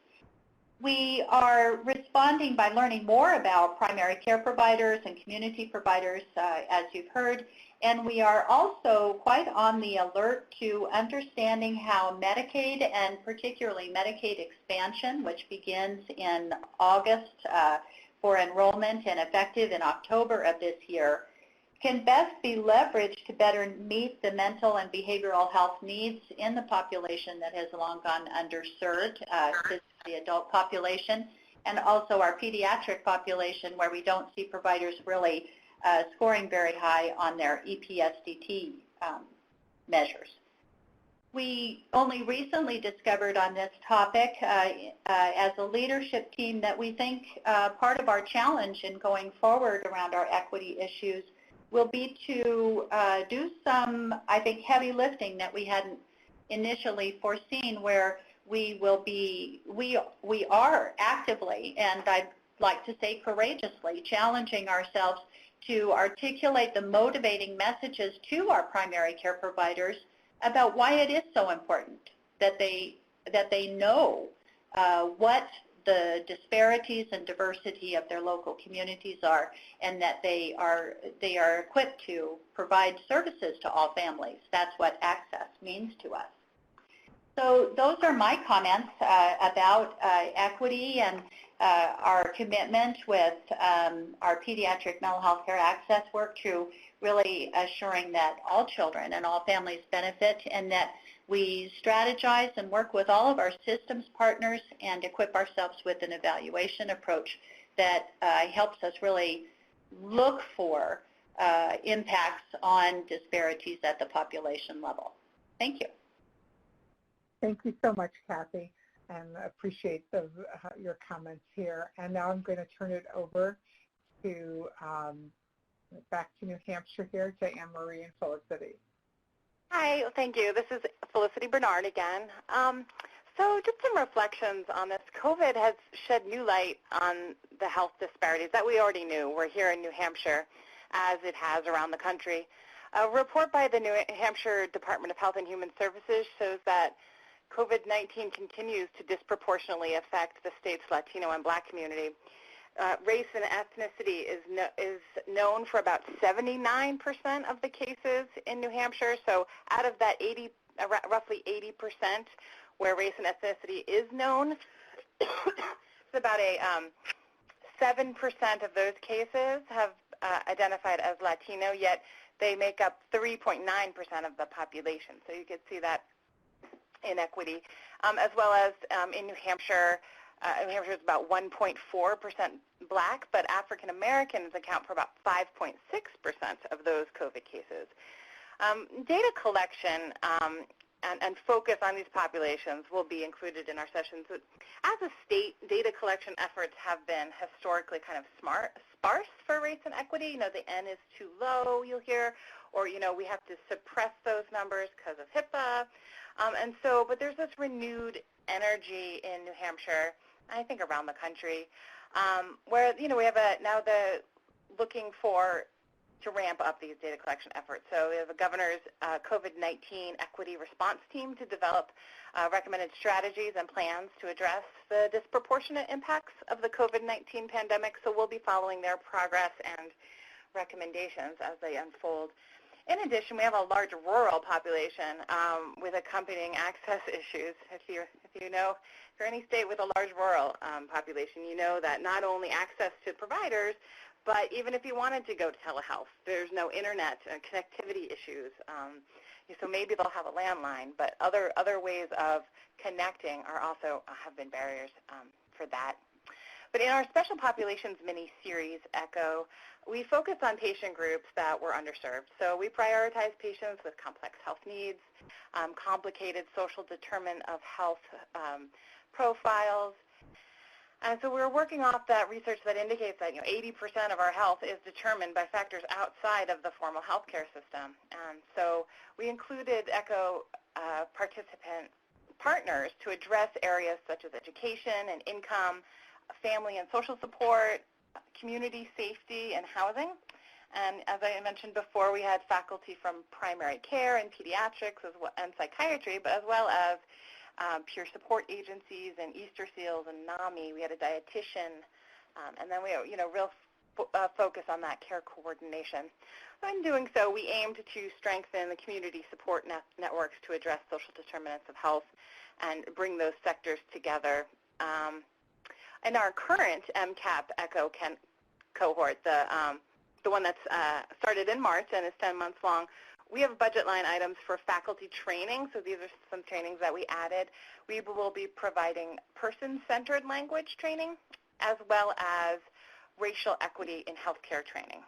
We are responding by learning more about primary care providers and community providers, as you've heard, and we are also quite on the alert to understanding how Medicaid, and particularly Medicaid expansion, which begins in August for enrollment and effective in October of this year, can best be leveraged to better meet the mental and behavioral health needs in the population that has long gone underserved, the adult population, and also our pediatric population, where we don't see providers really scoring very high on their EPSDT measures. We only recently discovered on this topic as a leadership team that we think part of our challenge in going forward around our equity issues will be to do some, I think, heavy lifting that we hadn't initially foreseen, where we are actively, and I'd like to say courageously, challenging ourselves to articulate the motivating messages to our primary care providers about why it is so important that they know what the disparities and diversity of their local communities are, and that they are equipped to provide services to all families. That's what access means to us. So those are my comments about equity and our commitment with our pediatric mental health care access work to really assuring that all children and all families benefit, and that we strategize and work with all of our systems partners and equip ourselves with an evaluation approach that helps us really look for impacts on disparities at the population level. Thank you. Thank you so much, Kathy, and appreciate your comments here. And now I'm going to turn it over to back to New Hampshire here to Anne Marie and Felicity. Hi, thank you. This is Felicity Bernard again. So just some reflections on this. COVID has shed new light on the health disparities that we already knew were here in New Hampshire, as it has around the country. A report by the New Hampshire Department of Health and Human Services shows that COVID-19 continues to disproportionately affect the state's Latino and Black community. Race and ethnicity is known for about 79% of the cases in New Hampshire. So out of that roughly 80% where race and ethnicity is known, it's about 7% of those cases have identified as Latino, yet they make up 3.9% of the population. So you can see that inequity, as well as in New Hampshire. New Hampshire is about 1.4% Black, but African Americans account for about 5.6% of those COVID cases. Data collection and focus on these populations will be included in our sessions. As a state, data collection efforts have been historically kind of sparse for race and equity. You know, the N is too low, you'll hear, or, you know, we have to suppress those numbers because of HIPAA. But there's this renewed energy in New Hampshire, I think around the country, where, you know, we have looking to ramp up these data collection efforts. So we have the governor's COVID-19 equity response team to develop recommended strategies and plans to address the disproportionate impacts of the COVID-19 pandemic. So we'll be following their progress and recommendations as they unfold. In addition, we have a large rural population with accompanying access issues. If you're any state with a large rural population, you know that not only access to providers, but even if you wanted to go to telehealth, there's no internet connectivity issues. So maybe they'll have a landline, but other ways of connecting are also have been barriers for that. But in our Special Populations mini-series, ECHO, we focused on patient groups that were underserved. So we prioritize patients with complex health needs, complicated social determinant of health profiles. And so we're working off that research that indicates that 80% of our health is determined by factors outside of the formal healthcare system. And so we included ECHO participant partners to address areas such as education and income, family and social support, community safety, and housing. And as I mentioned before, we had faculty from primary care and pediatrics and psychiatry, but as well as peer support agencies and Easter Seals and NAMI. We had a dietitian, and then we real focus on that care coordination. So in doing so, we aimed to strengthen the community support networks to address social determinants of health and bring those sectors together. In our current MCAP ECHO cohort, the one that's started in March and is 10 months long, we have budget line items for faculty training. So these are some trainings that we added. We will be providing person-centered language training as well as racial equity in healthcare training.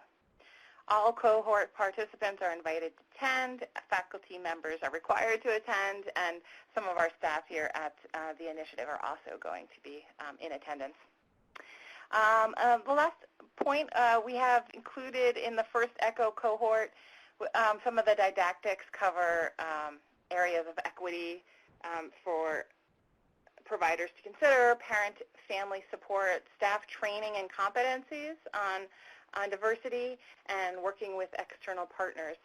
All cohort participants are invited to attend. Faculty members are required to attend, and some of our staff here at the initiative are also going to be in attendance. The last point, we have included in the first ECHO cohort, some of the didactics cover areas of equity for providers to consider, parent-family support, staff training and competencies on on diversity and working with external partners.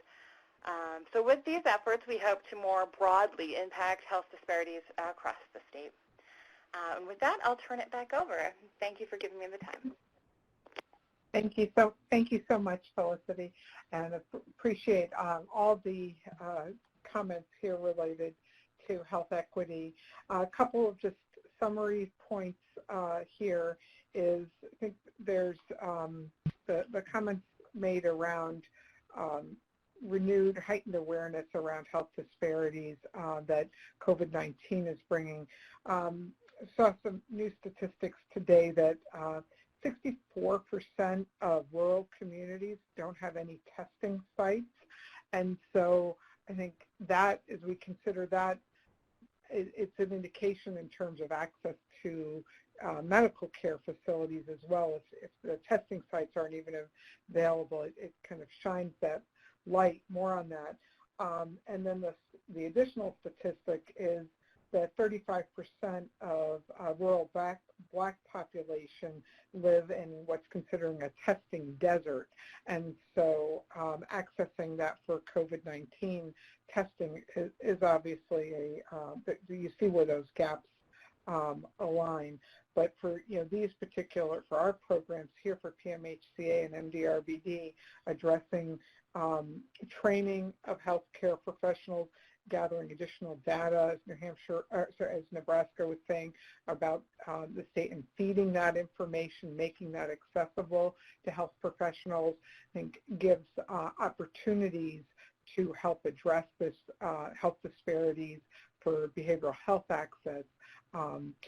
So with these efforts, we hope to more broadly impact health disparities across the state. And with that, I'll turn it back over. Thank you for giving me the time. Thank you so much, Felicity, and appreciate all the comments here related to health equity. A couple of just summary points here is I think there's the comments made around renewed, heightened awareness around health disparities that COVID-19 is bringing. Saw some new statistics today that 64% of rural communities don't have any testing sites, and so I think that, as we consider that, it's an indication in terms of access to medical care facilities as well. If the testing sites aren't even available, it kind of shines that light more on that. And then the additional statistic is that 35% of rural black population live in what's considered a testing desert. And so accessing that for COVID-19 testing is obviously you see where those gaps align. But for for our programs here for PMHCA and MDRBD, addressing training of healthcare professionals, gathering additional data, as Nebraska was saying, about the state, and feeding that information, making that accessible to health professionals, I think gives opportunities to help address this health disparities for behavioral health access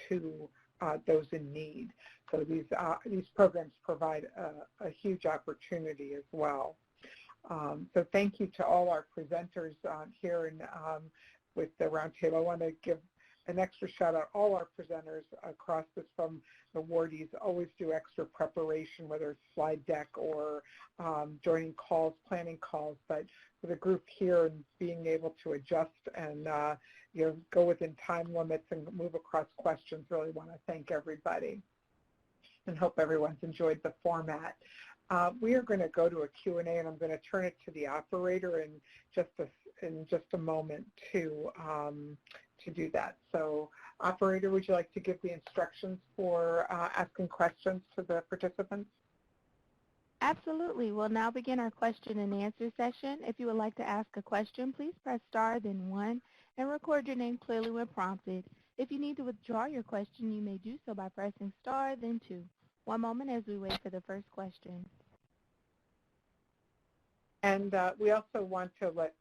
to those in need. So these programs provide a huge opportunity as well. So thank you to all our presenters here with the roundtable. I want to give an extra shout out. All our presenters across this, from the awardees, always do extra preparation, whether it's slide deck or joining calls, planning calls. But for the group here and being able to adjust and go within time limits and move across questions, really want to thank everybody and hope everyone's enjoyed the format. We are going to go to a Q&A, and I'm going to turn it to the operator in just a moment to do that. So, operator, would you like to give the instructions for asking questions to the participants? Absolutely. We'll now begin our question and answer session. If you would like to ask a question, please press star then 1 and record your name clearly when prompted. If you need to withdraw your question, you may do so by pressing star then 2. One moment as we wait for the first question. And we also want to let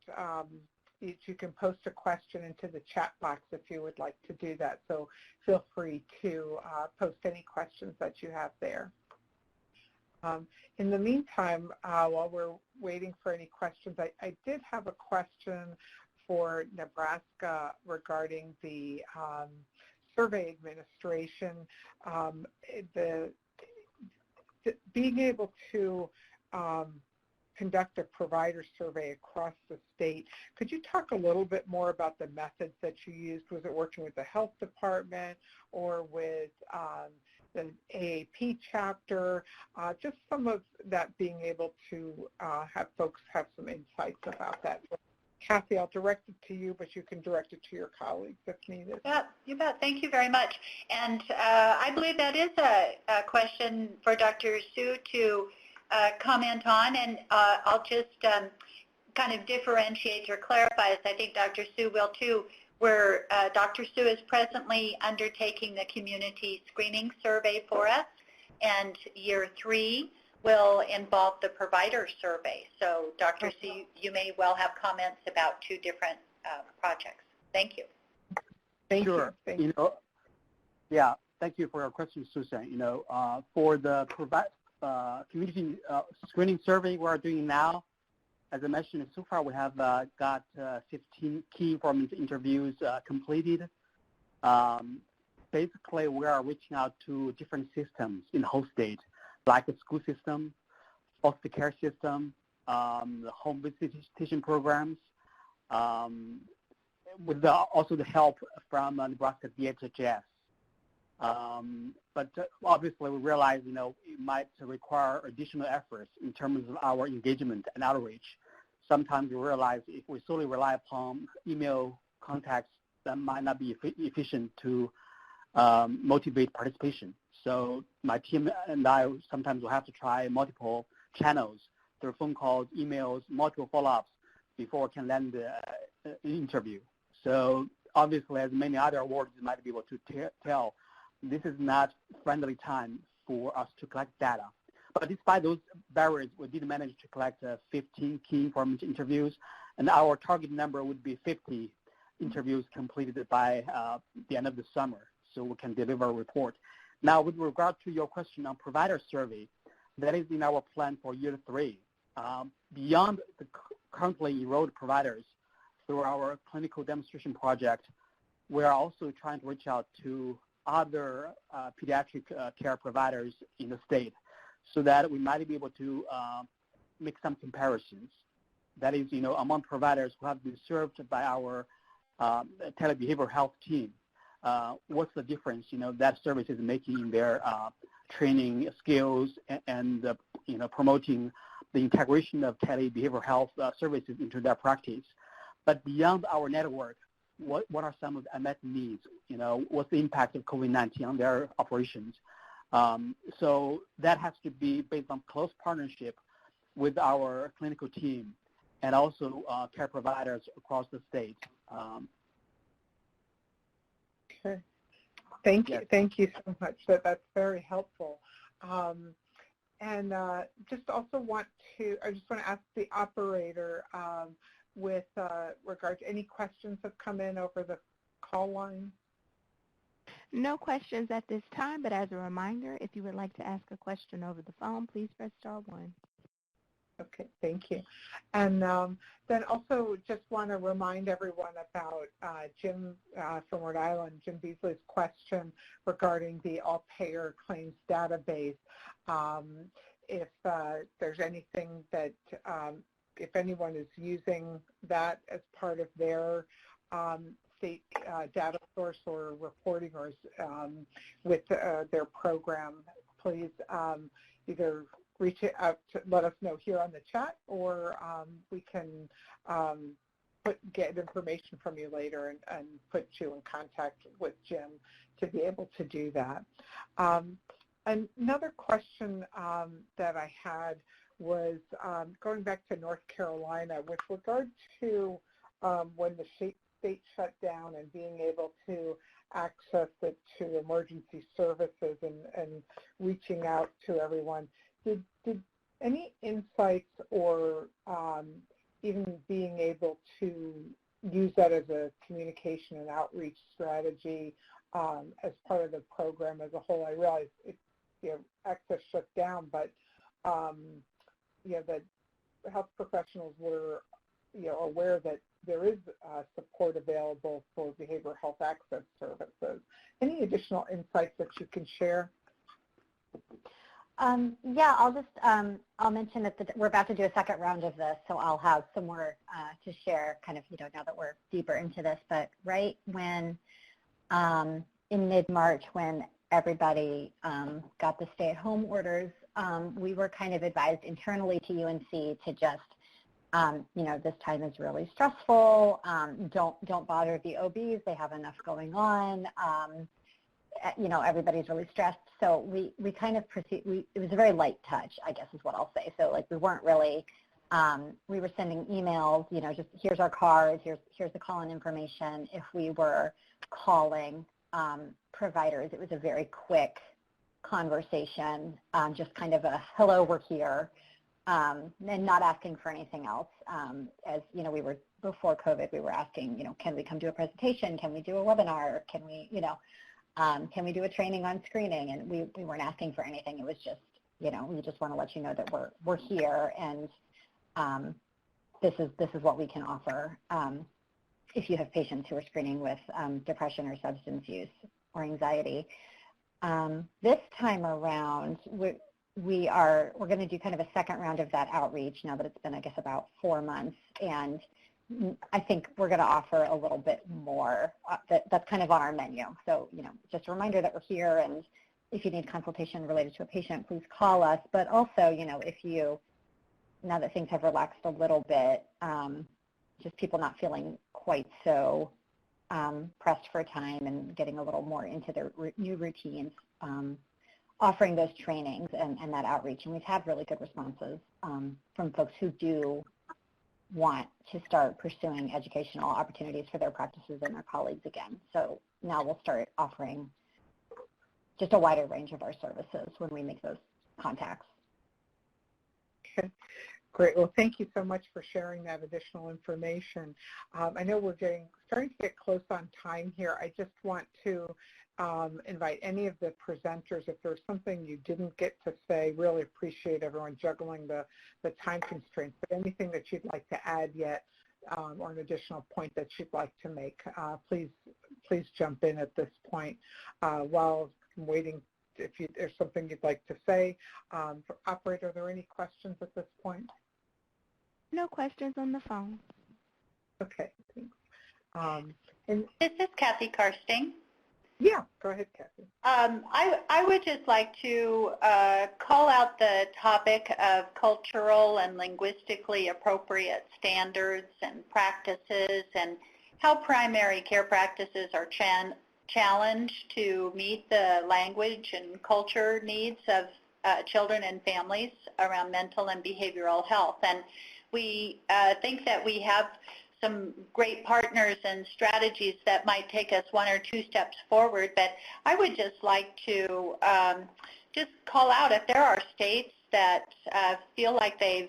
you can post a question into the chat box if you would like to do that. So feel free to post any questions that you have there. In the meantime, while we're waiting for any questions, I did have a question for Nebraska regarding the survey administration. Being able to conduct a provider survey across the state. Could you talk a little bit more about the methods that you used? Was it working with the health department or with the AAP chapter? Just some of that, being able to have folks have some insights about that. Kathy, I'll direct it to you, but you can direct it to your colleagues if needed. You bet. Thank you very much. And I believe that is a question for Dr. Sue to comment on, and I'll just kind of differentiate or clarify this. I think Dr. Sue will too, where Dr. Sue is presently undertaking the community screening survey for us, and year 3 will involve the provider survey. So Dr. Sue, you may well have comments about 2 different projects. Thank you. Thank you. Yeah, thank you for your question, Susan. For the community screening survey we're doing now, as I mentioned, so far we have got 15 key informant interviews completed. Basically, we are reaching out to different systems in the whole state, like the school system, foster care system, the home visitation programs, with also the help from Nebraska PMHCA. But obviously, we realize, it might require additional efforts in terms of our engagement and outreach. Sometimes we realize if we solely rely upon email contacts, that might not be efficient to motivate participation. So my team and I sometimes will have to try multiple channels through phone calls, emails, multiple follow-ups before we can land an interview. So obviously, as many other awards you might be able to tell, this is not friendly time for us to collect data. But despite those barriers, we did manage to collect 15 key information interviews, and our target number would be 50 interviews completed by the end of the summer, so we can deliver a report. Now, with regard to your question on provider survey, that is in our plan for year 3. Beyond the currently enrolled providers, through our clinical demonstration project, we are also trying to reach out to other pediatric care providers in the state so that we might be able to make some comparisons. That is, among providers who have been served by our telebehavioral health team, what's the difference, that service is making in their training skills and promoting the integration of telebehavioral health services into their practice. But beyond our network, what are some of the unmet needs? What's the impact of COVID-19 on their operations? So that has to be based on close partnership with our clinical team and also care providers across the state. Okay. Thank you. Yes. Thank you so much. That's very helpful. And I just want to ask the operator with regard to any questions that have come in over the call line. No questions at this time, but as a reminder, if you would like to ask a question over the phone, please press star 1. Okay, thank you. And then also just want to remind everyone about Jim from Rhode Island, Jim Beasley's question regarding the all-payer claims database. If there's anything that, if anyone is using that as part of their state data source or reporting or with their program, please either reach out to let us know here on the chat, or we can get information from you later and put you in contact with Jim to be able to do that. Another question that I had was going back to North Carolina with regard to when the state shut down and being able to access it to emergency services and reaching out to everyone. Did any insights or even being able to use that as a communication and outreach strategy as part of the program as a whole? I realize access shut down, but that health professionals were aware that there is support available for behavioral health access services. Any additional insights that you can share? Yeah, I'll mention that we're about to do a second round of this, so I'll have some more to share kind of, now that we're deeper into this. But right when, in mid-March, when everybody got the stay-at-home orders, we were kind of advised internally to UNC to just, this time is really stressful. Don't bother the OBs. They have enough going on. Everybody's really stressed. So we kind of it was a very light touch, I guess is what I'll say. So we weren't really, we were sending emails, just here's our card, here's the call-in information. If we were calling providers, it was a very quick conversation, just kind of a hello, we're here, and not asking for anything else. As we were, before COVID, we were asking, can we come do a presentation? Can we do a webinar? Can we do a training on screening? And we weren't asking for anything. It was just, we just want to let you know that we're here, and this is what we can offer if you have patients who are screening with depression or substance use or anxiety. This time around, we're going to do kind of a second round of that outreach now that it's been, I guess, about 4 months. And I think we're going to offer a little bit more that's kind of on our menu. So, just a reminder that we're here, and if you need consultation related to a patient, please call us. But also, if you, now that things have relaxed a little bit, just people not feeling quite so pressed for time and getting a little more into their new routines, offering those trainings and that outreach. And we've had really good responses from folks who do want to start pursuing educational opportunities for their practices and their colleagues again. So now we'll start offering just a wider range of our services when we make those contacts. Okay. Great. Well, thank you so much for sharing that additional information. I know we're starting to get close on time here. I just want to invite any of the presenters, if there's something you didn't get to say, really appreciate everyone juggling the time constraints, but anything that you'd like to add yet or an additional point that you'd like to make, please jump in at this point. While I'm waiting, if there's something you'd like to say. Operator, are there any questions at this point? No questions on the phone. Okay, thanks. This is Kathy Karsting. Yeah, go ahead, Kathy. I would just like to call out the topic of cultural and linguistically appropriate standards and practices, and how primary care practices are challenged to meet the language and culture needs of children and families around mental and behavioral health. And we think that we have some great partners and strategies that might take us one or two steps forward, but I would just like to just call out if there are states that feel like they've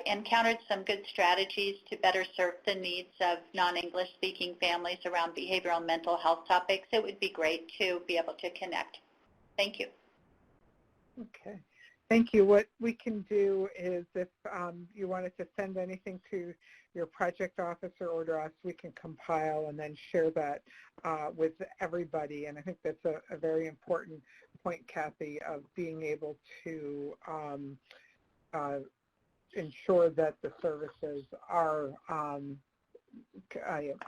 encountered some good strategies to better serve the needs of non-English speaking families around behavioral and mental health topics, it would be great to be able to connect. Thank you. Okay. Thank you. What we can do is if you wanted to send anything to your project officer or to us, we can compile and then share that with everybody. And I think that's a very important point, Kathy, of being able to ensure that the services are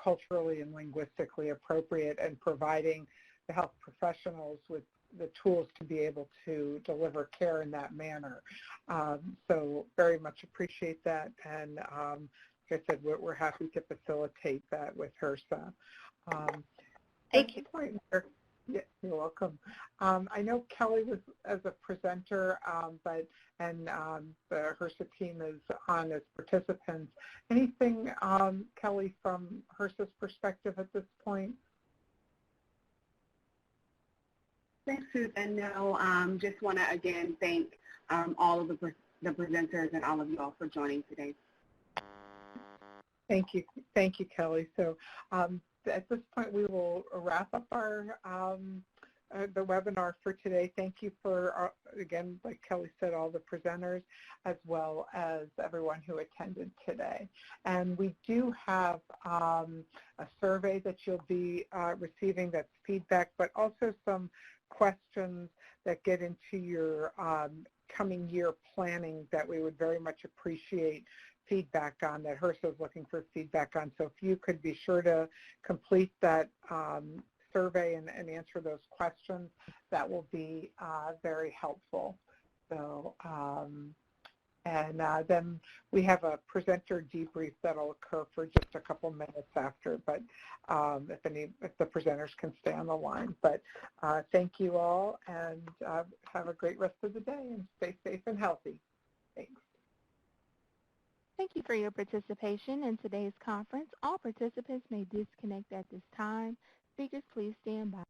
culturally and linguistically appropriate, and providing the health professionals with the tools to be able to deliver care in that manner. So very much appreciate that, and like I said, we're happy to facilitate that with HRSA. Thank you. Yeah, you're welcome. I know Kelly was as a presenter, the HRSA team is on as participants. Anything, Kelly, from HRSA's perspective at this point? Thanks, Susan. No, just want to again thank all of the presenters and all of you all for joining today. Thank you, Kelly. So at this point, we will wrap up our the webinar for today. Thank you for, again, like Kelly said, all the presenters, as well as everyone who attended today. And we do have a survey that you'll be receiving that's feedback, but also some questions that get into your coming year planning that we would very much appreciate feedback on, that HRSA is looking for feedback on. So if you could be sure to complete that survey and answer those questions, that will be very helpful. So, then we have a presenter debrief that'll occur for just a couple minutes after, but if the presenters can stay on the line. But thank you all, and have a great rest of the day, and stay safe and healthy. Thanks. Thank you for your participation in today's conference. All participants may disconnect at this time. Speakers, please stand by.